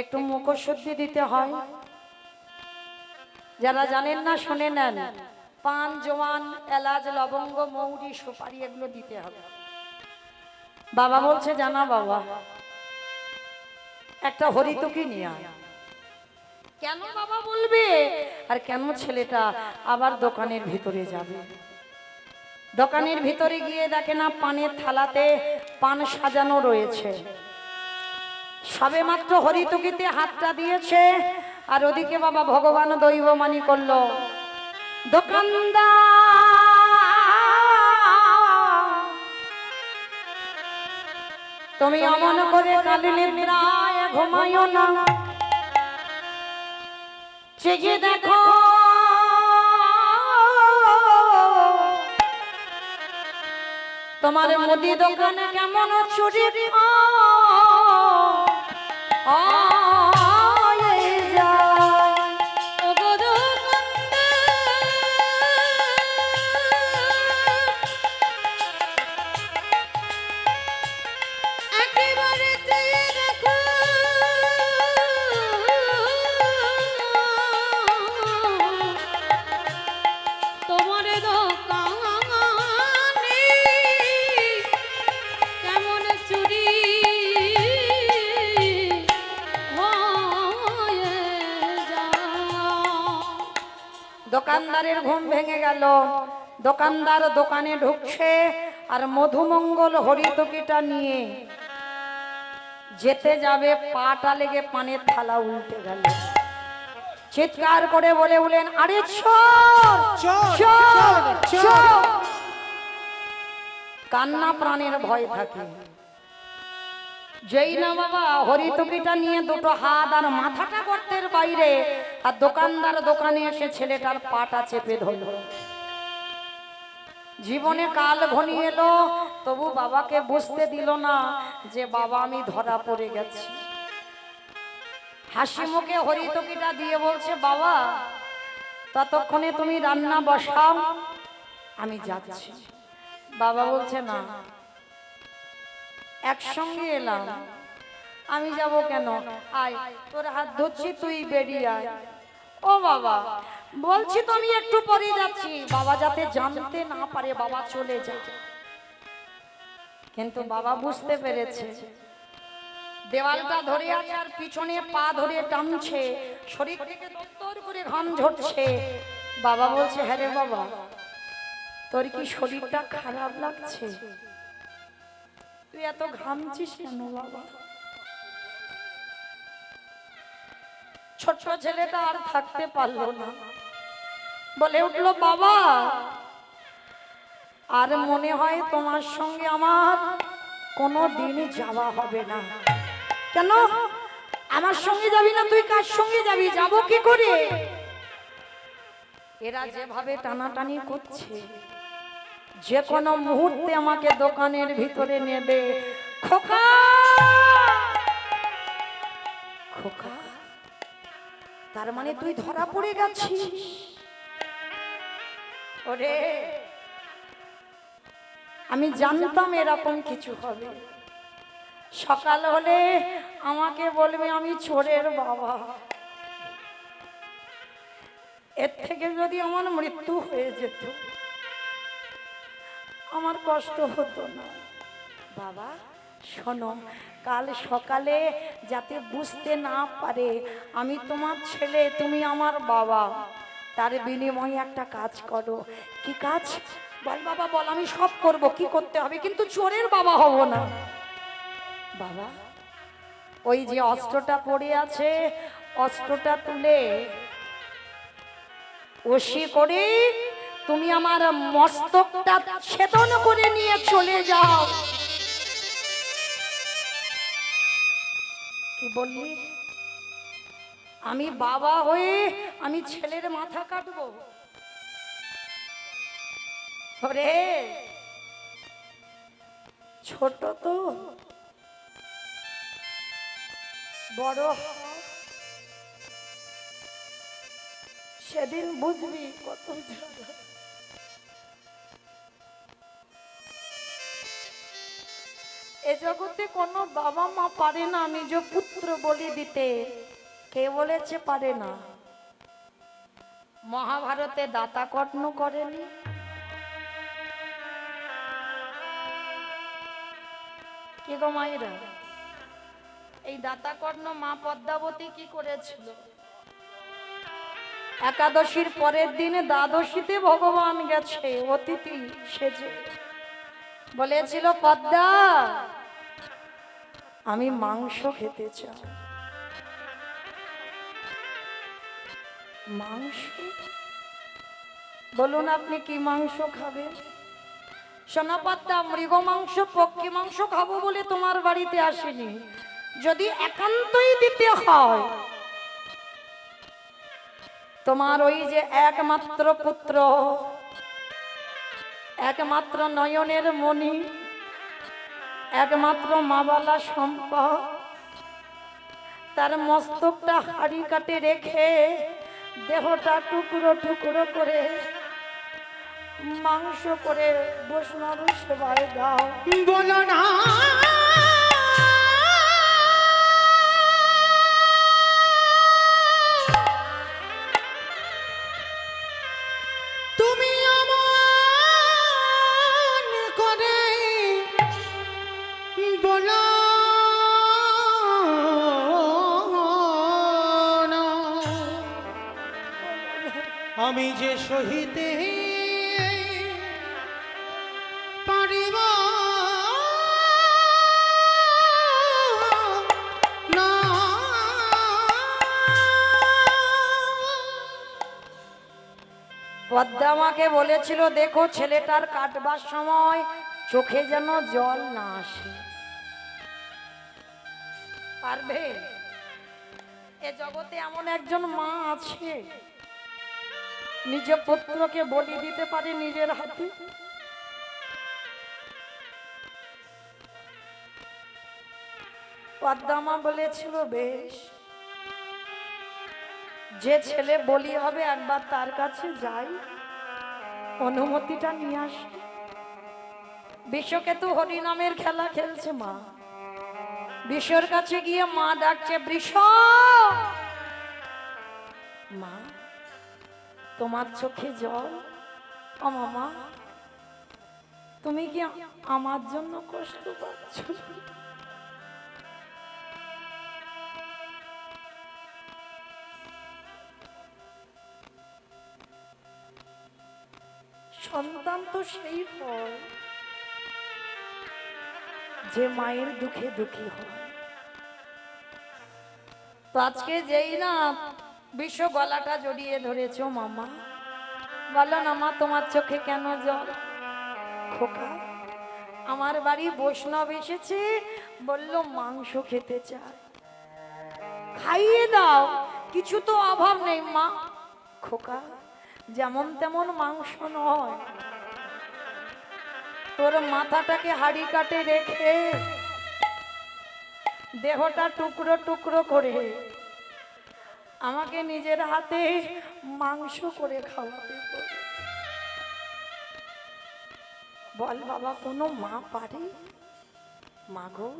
একটু মুখশুদ্ধি দিতে হয়? যারা জানেন না শুনে নেন, পান জোয়ান এলাচ লবঙ্গ মৌরি সুপারি এগুলো দিতে হবে। বাবা বলছে, জানা বাবা, একটা হরিতকি নিয়ে আয়। কেন বাবা বলবে, আর কেন ছেলেটা আবার দোকানের ভিতরে যাবে? দোকানের ভিতরে গিয়ে দেখে না পানের থালাতে পান সাজানো রয়েছে। সবে মাত্র হরিতকিতে হাতটা দিয়েছে, আর ওদিকে বাবা ভগবান দৈবমানি করলো, দোকানদার তুমি অমন করে কাল নিদ্রায় ঘুমাইও না, জেগে দেখো তোমার মুদি দোকানে কেমন চুরি দোকানদারের ঘুম ভেঙে গেল। দোকানদার দোকানে ঢুকছে, আর মধুমঙ্গল হরিতকিটা নিয়ে যেতে যাবে, পাটা লেগে পানের থালা উল্টে গেল। চিৎকার করে বলে উঠলেন, আরে চোর চোর চোর! কান্না প্রাণের ভয় থাকে। যেই না বাবা হরিতকিটা নিয়ে দুটো হাত আর মাথাটা গর্তের বাইরে, আর দোকানদার দোকানে এসে ছেলেটার পাটা চেপে ধরল। জীবনে কাল ঘনিয়ে এলো, তবু বাবাকে বুঝতে দিল না যে বাবা আমি ধরা পড়ে গেছি। হাসি মুখে হরিতকিটা দিয়ে বলছে, বাবা ততক্ষণে তুমি রান্না বসাও, আমি যাচ্ছি। বাবা বলছে, না, একসঙ্গে এলাম, আমি যাব কেন? আয়, তোর হাত ধরছি, তুই বেরিয়ে আয়। ও বাবা, বলছি তো আমি একটু পরে যাচ্ছি। বাবা যাতে জানতে না পারে বাবা চলে যায়। কিন্তু বাবা বুঝতে পেরেছে দেওয়ালটা ধরে আছে, আর পিছনে পা ধরে টানছে, শরীর থেকে দরদর করে ঘাম ঝরছে। বাবা বলছে, হ্যাঁ রে বাবা, তোর কি শরীরটা খারাপ লাগছে? তুই এত ঘামছিস কেন বাবা? ছোট্ট ছেলেটা আর থাকতে পারলো না, বলে উঠলো, বাবা আর মনে হয় তোমার সঙ্গে আমার কোনো দিন যাওয়া হবে না। কেন আমার সঙ্গে যাবি না? তুই কার সঙ্গে যাবি? যাবো কি করে? এরা যেভাবে টানাটানি করছে, যে কোনো মুহূর্তে আমাকে দোকানের ভিতরে নেবে। খোকা খোকা, তার মানে তুই ধরা পড়ে গেছিস? ওরে, আমি জানতাম এরকম কিছু হবে। সকাল হলে আমাকে বলবে আমি চোরের বাবা। এর থেকে যদি আমার মৃত্যু হয়ে যেত, আমার কষ্ট হতো না। বাবা শোনো, কাল সকালে যাতে বুঝতে না পারে আমি তোমার ছেলে, তুমি আমার বাবা, তার বিনিময়ে একটা কাজ করো। কি কাজ? বল বাবা বল, আমি সব করব, কি করতে হবে, কিন্তু চোরের বাবা হব না। বাবা ওই যে অস্ত্রটা পড়ে আছে, অস্ত্রটা তুলে ওসি করে তুমি আমার মস্তকটা ছেদন করে নিয়ে চলে যাও। কি বললি? আমি বাবা হয়ে আমি ছেলের মাথা কাটবো? ওরে ছোট তো, বড় হ, সেদিন বুঝবি কত জ্বালা। এ জগতে কোনো বাবা মা পারে না নিজ পুত্র বলি দিতে। কে বলেছে পারে না? মহাভারতে দাতা কর্ণ করেনি? কি গো মায়েরা, এই দাতা কর্ণ মা পদ্মাবতী কি করেছিল? একাদশীর পরের দিনে দ্বাদশীতে ভগবান গেছে অতিথি সেজে, বলেছিল পদ্মা আমি মাংস খেতে চাই। মাংস? বলুন আপনি কি মাংস খাবেন? সোনা পদ্মা, মৃগ মাংস পক্ষী মাংস খাবো বলে তোমার বাড়িতে আসেনি। যদি একান্তই দিতে হয়, তোমার ওই যে একমাত্র পুত্র, একমাত্র নয়নের মণি, একমাত্র মাবালা সম্পদ, তার মস্তকটা হাড়ি কাটে রেখে দেহটা টুকরো টুকরো করে মাংস করে বৈষ্ণব সেবায় দাও। বলো না তুমি অমন করে, বলো না আমি যে সহিতে পারিব না। পদ্মা আমাকে বলেছিল দেখো ছেলেটার কাটবার সময় চোখে যেন জল না আসে। পারবে? এ জগতে এমন একজন মা আছে নিজ পুত্রকে বলি দিতে পারে নিজের হাতে? পদ্মা মা বলেছিল বেশ, যে ছেলে বলি হবে একবার তার কাছে যাই, অনুমতিটা নিয়ে আসি। বিশ্বকেতু হরিনামের খেলা খেলছে মা, বিশ্বর কাছে গিয়ে মা ডাকছে বৃষ, মা তোমার চোখে জল। ও মামা, তুমি কি আমার জন্য কষ্ট পাচ্ছ? সন্তান তো সেই হয় যে মায়ের দুঃখে দুঃখী হয়। তো আজকে যেই না বিশ্ব গলাটা জড়িয়ে ধরেছো মামা, বলো না মা তোমার চোখে কেন জল? খোকা আমার বাড়ি বৈষ্ণব এসেছে, বলল মাংস খেতে চায়, খাইয়ে দাও, কিছু তো অভাব নেই মা। খোকা যেমন তেমন মাংস নয়, তোর মাথাটাকে হাড়ি কাটে রেখে দেহটা টুকরো টুকরো করে আমাকে নিজের হাতে মাংস করে খাওয়াতে হবে। বল বাবা, কোনো মা পারে? মা গো,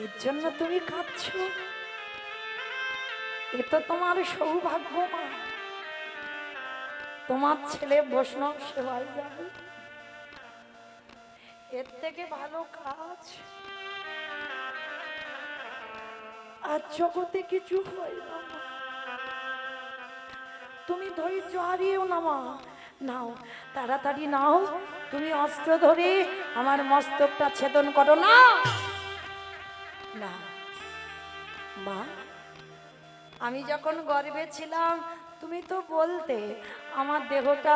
এর জন্য তুমি কাঁদছো? এ তো তোমার সৌভাগ্য মা, তোমার ছেলে বৈষ্ণব সেবায় যাবে, এর থেকে ভালো কাজ আর জগতে কিছু হয় না। তুমি ধৈর্য হারিয়েও না মা, নাও, তাড়াতাড়ি নাও, তুমি অস্ত্র ধরে আমার মস্তকটা ছেদন করো। না না মা, আমি যখন গর্ভে ছিলাম তুমি তো বলতে আমার দেহটা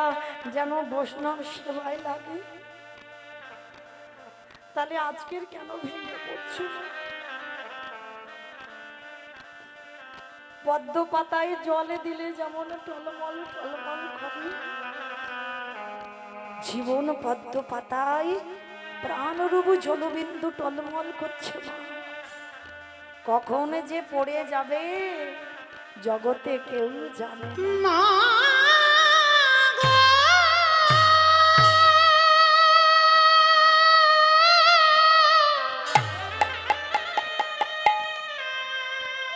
যেন বৈষ্ণব সেবায় লাগে, তাহলে আজকের কেন ভেঙে পড়ছো? পদ্ম পাতায় জলে দিলে যেমন টলমল টলমল করে, জীবন পদ্ম পাতায় প্রাণরূপ জলবিন্দু টলমল করছে মা। কখন যে পড়ে যাবে জগতে কেউ জানে না। মা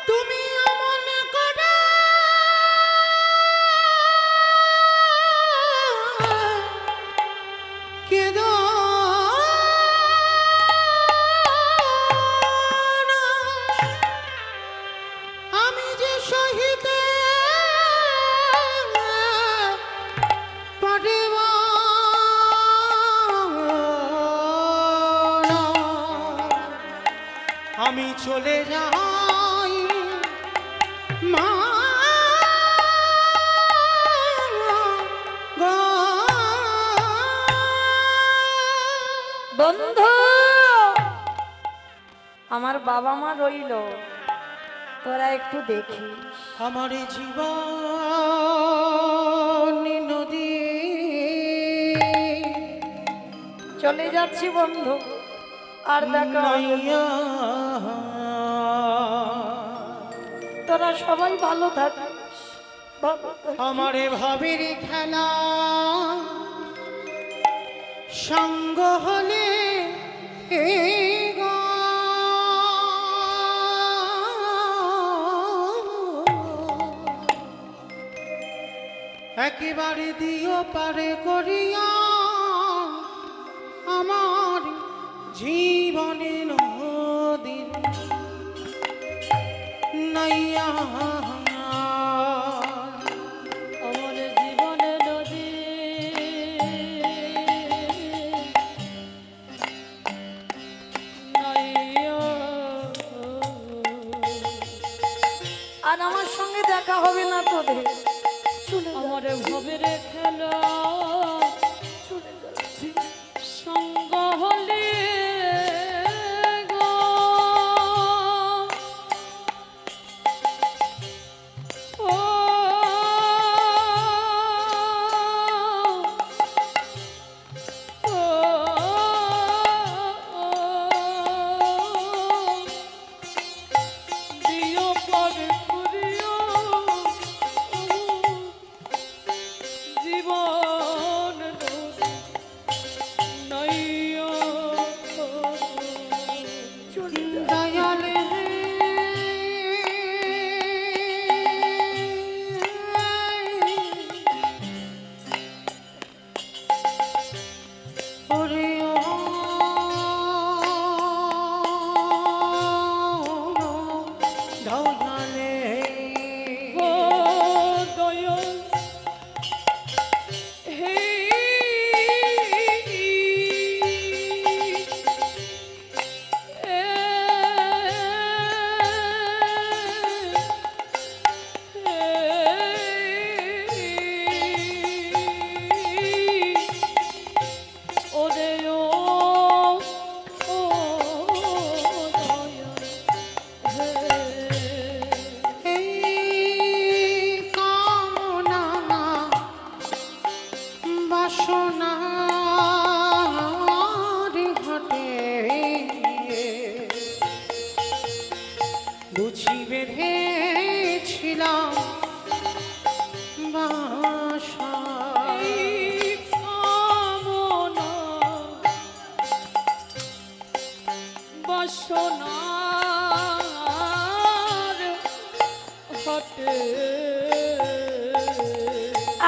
তুমি অমন করে কেঁদো না, আমি যে সহিতে পারিব না। আমি চলে যাই মা গো। বন্ধু, আমার বাবা মা রইল, তোরা একটু দেখিস। আমার জীবন নদী চলে যাচ্ছি বন্ধু, আর দেখা হবে না। নাইয়া, তোরা সবাই ভালো থাকিস, ভালো থাকিস। আমারে ভাবের খেলা সঙ্গ হলে গো। একেবারে দিও পারে করিয়া আমার জীবনে নদী নাইয়া। আমার জীবনে নদী নাইয়া। আর আমার সঙ্গে দেখা হবে না তোদের, চলে যা, আমার ভবের খেলা চলে যাচ্ছি। সঙ্গ হলে গো। ও ও দিও পরে করিও জীবন নাইয়া। চলে যা। দয়াল রে ওরে ও দয়ালে ও দয়াল হে ওরে ও ও দয়াল হে এই কামনা বাসনার ঘটে বুঝি বেঁধেছিলাম বাসা। এই কামনা বাসনার হটে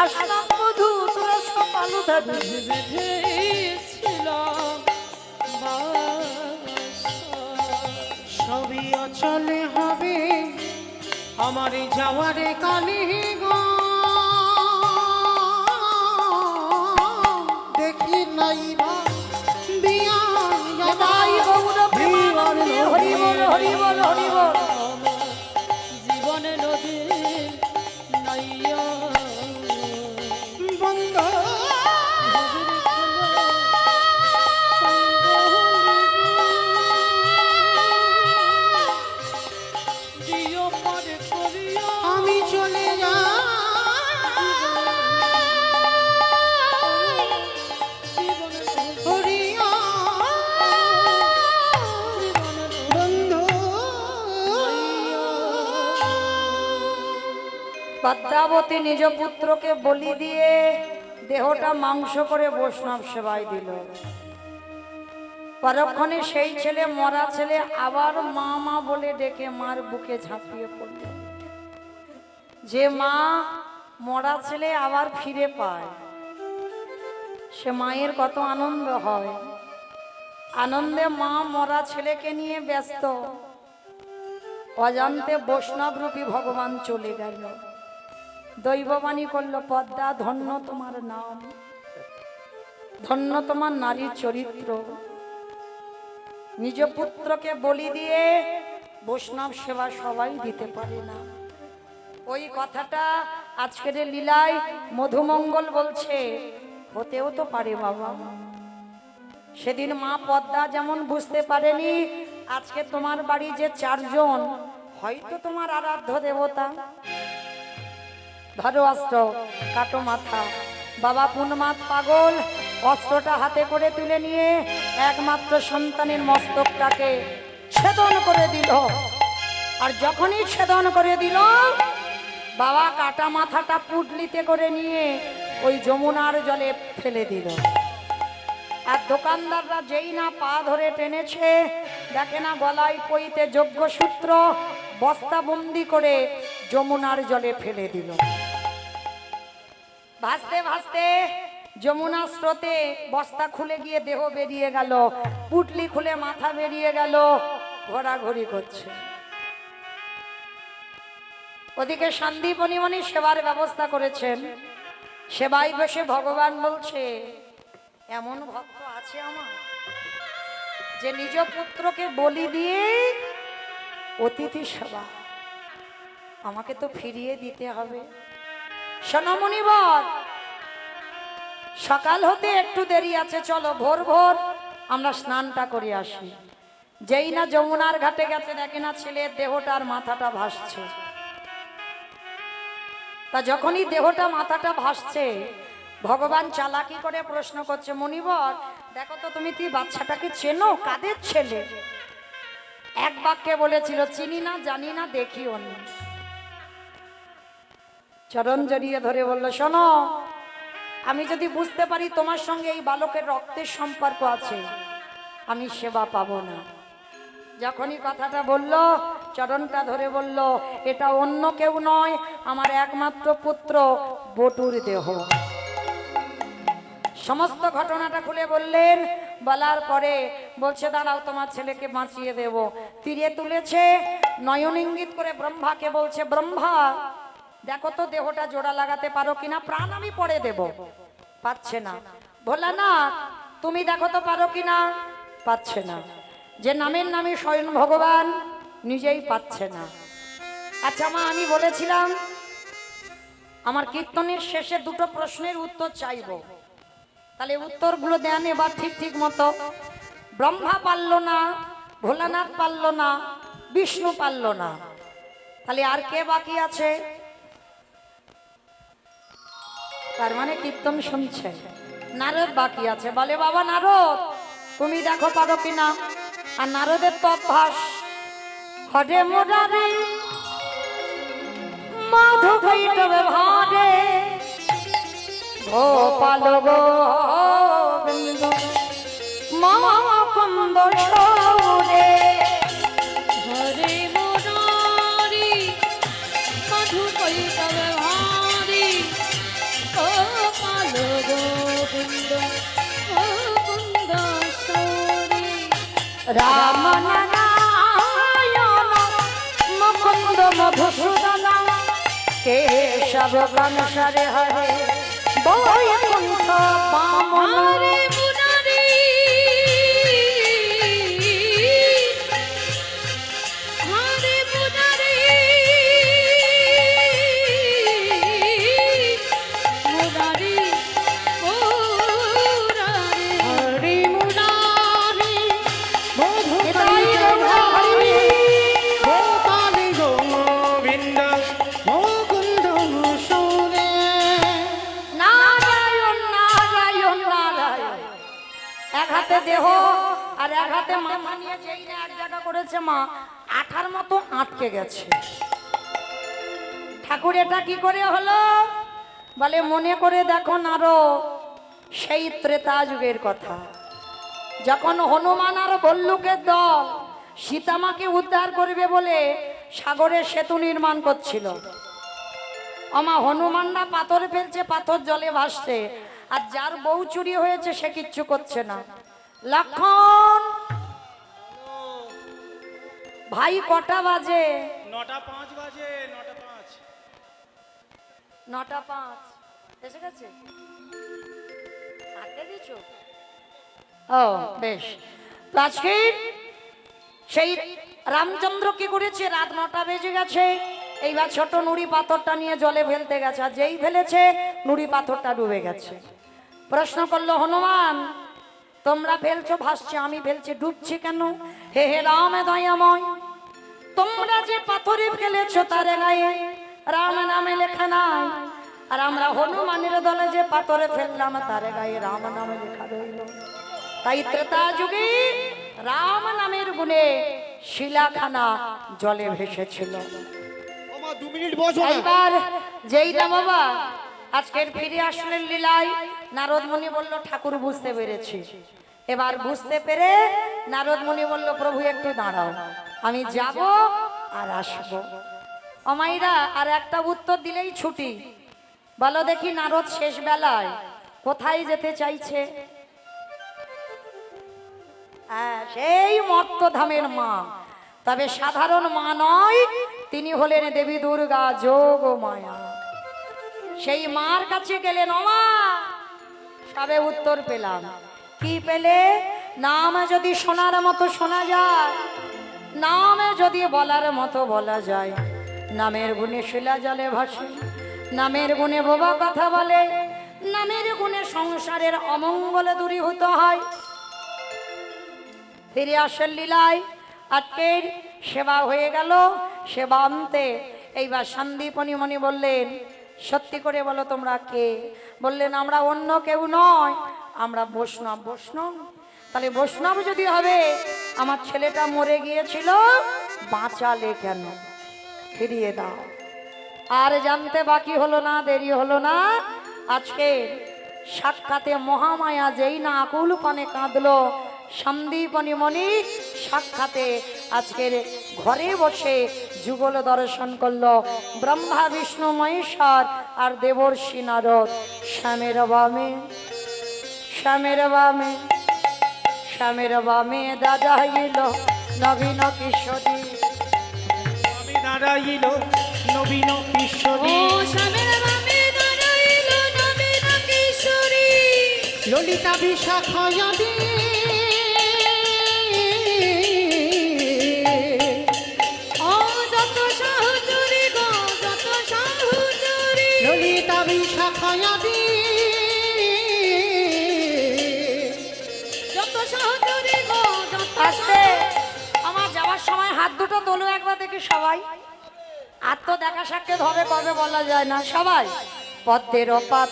আসলাম বধু, তোরা সব ভালো থাকিস। বেঁধেছিলাম বাসা। সবই অচলে হবে আমার যাওয়ারে কালে গো। পদ্মাবতী নিজ পুত্রকে বলি দিয়ে দেহটা মাংস করে বৈষ্ণব সেবায় দিল। পরক্ষণে সেই ছেলে, মরা ছেলে আবার মা মা বলে ডেকে মার বুকে ঝাঁপিয়ে পড়ল। যে মা মরা ছেলে আবার ফিরে পায়, সে মায়ের কত আনন্দ হয়। আনন্দে মা মরা ছেলেকে নিয়ে ব্যস্ত, অজান্তে বৈষ্ণব রূপী ভগবান চলে গেল। দৈববাণী করল, পদ্মা ধন্য তোমার নাম, ধন্য তোমার নারীর চরিত্র। নিজ পুত্রকে বলি দিয়ে বৈষ্ণব সেবা সবাই দিতে পারে না। ওই কথাটা আজকের লীলায় মধুমঙ্গল বলছে, হতেও তো পারে বাবা। সেদিন মা পদ্মা যেমন বুঝতে পারেনি, আজকে তোমার বাড়ি যে 4 জন, হয়তো তোমার আরাধ্য দেবতা। ধরো অস্ত্র, কাটো মাথা। বাবা পুনমাত পাগল অস্ত্রটা হাতে করে তুলে নিয়ে একমাত্র সন্তানের মস্তকটাকে ছেদন করে দিল। আর যখনই ছেদন করে দিল, বাবা কাটা মাথাটা পুটলিতে করে নিয়ে ওই যমুনার জলে ফেলে দিল। আর দোকানদাররা যেই না পা ধরে টেনেছে, দেখে না গলায় পইতে যজ্ঞসূত্র বস্তাবন্দি করে যমুনার জলে ফেলে দিল। ভাসতে ভাসতে যমুনা স্রোতে বস্তা খুলে গিয়ে দেহ বেরিয়ে গেল, পুটলি খুলে মাথা বেরিয়ে গেল, ঘোরাঘুরি করছে। ওদিকে সন্দীপনী সেবার ব্যবস্থা করেছেন। সেবাই বসে ভগবান বলছে, এমন ভক্ত আছে আমার যে নিজ পুত্রকে বলি দিয়ে অতিথি সেবা আমাকে তো ফিরিয়ে দিতে হবে। সোনামণিবর, সকাল হতে একটু দেরি আছে, চলো ভোর ভোর আমরা স্নানটা করে আসি। যেই না যমুনার ঘাটে গেছে, দেখে না ছেলের দেহটার মাথাটা ভাসছে। তা যখনই দেহটা মাথাটা ভাসছে, ভগবান চালাকি করে প্রশ্ন করছে, মণিবর দেখো তো তুমি কি বাচ্চাটাকে চেনো? কাদের ছেলে? এক বাক্যে বলেছিল, চিনি না, জানি না, দেখিও না। চরণ জড়িয়ে ধরে বলল, শোনো, আমি যদি বুঝতে পারি তোমার সঙ্গে এই বালকের রক্তের সম্পর্ক আছে, আমি সেবা পাবো না। যখনই কথাটা বলল, চরণটা ধরে বলল, এটা অন্য কেউ নয়, আমার একমাত্র পুত্র বটুর দেহ। সমস্ত ঘটনাটা খুলে বললেন। বলার পরে বলছে, দাঁড়াও, তোমার ছেলেকে বাঁচিয়ে দেব। তীরে তুলেছে, নয়ন ইঙ্গিত করে ব্রহ্মাকে বলছে, ব্রহ্মা দেখো তো দেহটা জোড়া লাগাতে পারো কিনা, প্রাণ আমি পরে দেব। পাচ্ছে না। ভোলা না, তুমি দেখো তো পারো কিনা। পাচ্ছে না। যে নামের নামে স্বয়ং ভগবান নিজেই পাচ্ছে না। আচ্ছা মা, আমি বলেছিলাম আমার কীর্তনের শেষে 2টো প্রশ্নের উত্তর চাইব, তাহলে উত্তরগুলো দেন এবার ঠিক ঠিক মতো। ব্রহ্মা পারল না, ভোলানাথ পারল না, বিষ্ণু পারল না, তাহলে আর কে বাকি আছে? তার মানে কীর্তন শুনছে, নারদ বাকি আছে। বলে, বাবা নারদ, তুমি দেখো পারো কিনা। আর নারদের তো অভ্যাস, হরে মুরারি মাধু কৈতবে ভারে গোপাল গোবিন্দ মুকুন্দ সৌরে। হরে মুরারি মধু কৈতবে ভারি গোপাল গোবিন্দ মুকুন্দ সৌরি। রাম নারায়ণ মুকুন্দ মধুসূদন কেশব কানসারে হরে বৈকুণ্ঠ বামন। হরে মুরারি হরে মুরারি মুরারি মুরারি হরি মুরারি মধু গোপাল গোবিন্দ মুকুন্দ সৌরে। নারায়ণ নারায়ণ নারায়ণ। এক হাতে দেহ আর এক হাতে মাথা নিয়ে যেই না এক জায়গা করেছে, মা আঠার মতো আটকে গেছে। ঠাকুর এটা কি করে হলো? বলে মনে করে দেখো নারো, সেই ত্রেতা যুগের কথা, যখন হনুমান আর ভল্লুকের দল সীতামাকে উদ্ধার করবে বলে সাগরের সেতু নির্মাণ করছিল। আমা হনুমানরা পাথর ফেলছে, পাথর জলে ভাসছে, আর যার বউ চুরি হয়েছে সে কিচ্ছু করছে না। লক্ষণ ভাই কটা বাজে? 9:05 বাজে, 9:05। 9:05 এসে গেছে। আটকে দিছো? ও বেশ। তো আজকে সেই রামচন্দ্র কি করেছে, রাত 9টা বেজে গেছে, এইবার ছোট নুড়ি পাথরটা নিয়ে জলে ফেলতে গেছে, আর যেই ফেলেছে নুড়ি পাথরটা ডুবে গেছে। প্রশ্ন করলো হনুমান, তোমরা ফেলছো ভাসছে, আমি ফেলছি ডুবছি কেন? হে হে রাম দয়াময়, তোমরা যে পাথরে ফেলেছো তার গায়ে রাম নামে লেখা নাই, আর আমরা হনুমানের দলে যে পাথরে ফেললাম তার গায়ে রাম নামে লেখা রইল। তাই ত্রেতা যুগে রাম নামের গুণে শিলাখানা জলে ভেসেছিল। ওমা 2 মিনিট বসো না। এইবার যেই না বাবা আজকের ফিরে আসলেন লীলায়, নারদ মুনি বলল ঠাকুর বুঝতে পেরেছি। এবার বুঝতে পেরে নারদ মুনি বলল প্রভু একটু দাঁড়াও, আমি যাব আর আসব। অমাইরা আর একটা উত্তর দিলেই ছুটি। বলো দেখি নারদ শেষ বেলায় কোথায় যেতে চাইছে? হ্যাঁ, সেই মর্তধামের মা, তবে সাধারণ মা নয়, তিনি হলেন দেবী দুর্গা যোগ মায়া। সেই মার কাছে গেলেন। মা সবে উত্তর পেলাম। কি পেলে? নাম যদি শোনার মতো শোনা যায়, নামে যদি বলার মতো বলা যায়, নামের গুণে শিলা জলে ভাসে, নামের গুণে বোবা কথা বলে, নামের গুণে সংসারের অমঙ্গলে দূরীভূত হয়। ফিরে আসেন লীলায়, আজকের সেবা হয়ে গেল। সেবা আনতে এইবার সন্দীপনী মণি বললেন, সত্যি করে বলো তোমরা কে? বললেন আমরা অন্য কেউ নয়, আমরা বৈষ্ণব। বৈষ্ণব? তাহলে বৈষ্ণব যদি হবে, আমার ছেলেটা মরে গিয়েছিল, বাঁচালে কেন? ফিরিয়ে দাও। আর জানতে বাকি হলো না, দেরি হলো না। আজকে সাক্ষাতে মহামায়া যেই না আকুল পানে কাঁদলো, সন্দীপনী মণি সাক্ষাতে আজকের ঘরে বসে যুগল দর্শন করলো। ব্রহ্মা বিষ্ণু মহেশ্বর আর দেবর্ষি নারদ শ্যামের বামে, শ্যামের বামে, শ্যামের বামে দাঁড়াইল নবীন কিশোরী। আমি দাঁড়াইল নবীন কিশোরী, ও শ্যামের বামে দাঁড়াইল নবীন কিশোরী। ললিতা বিশাখায়াদি ও যত সহচরী গো, যত সহচরী। ললিতা বিশাখায়াদি যত সহচরী গো, যত আজকে আমার যাওয়ার সময় হাত দুটো তোলো একবার দেখি সবাই। আর তো দেখা সাক্ষাৎ হবে কবে বলা যায় না। সবাই পদ্মের পাত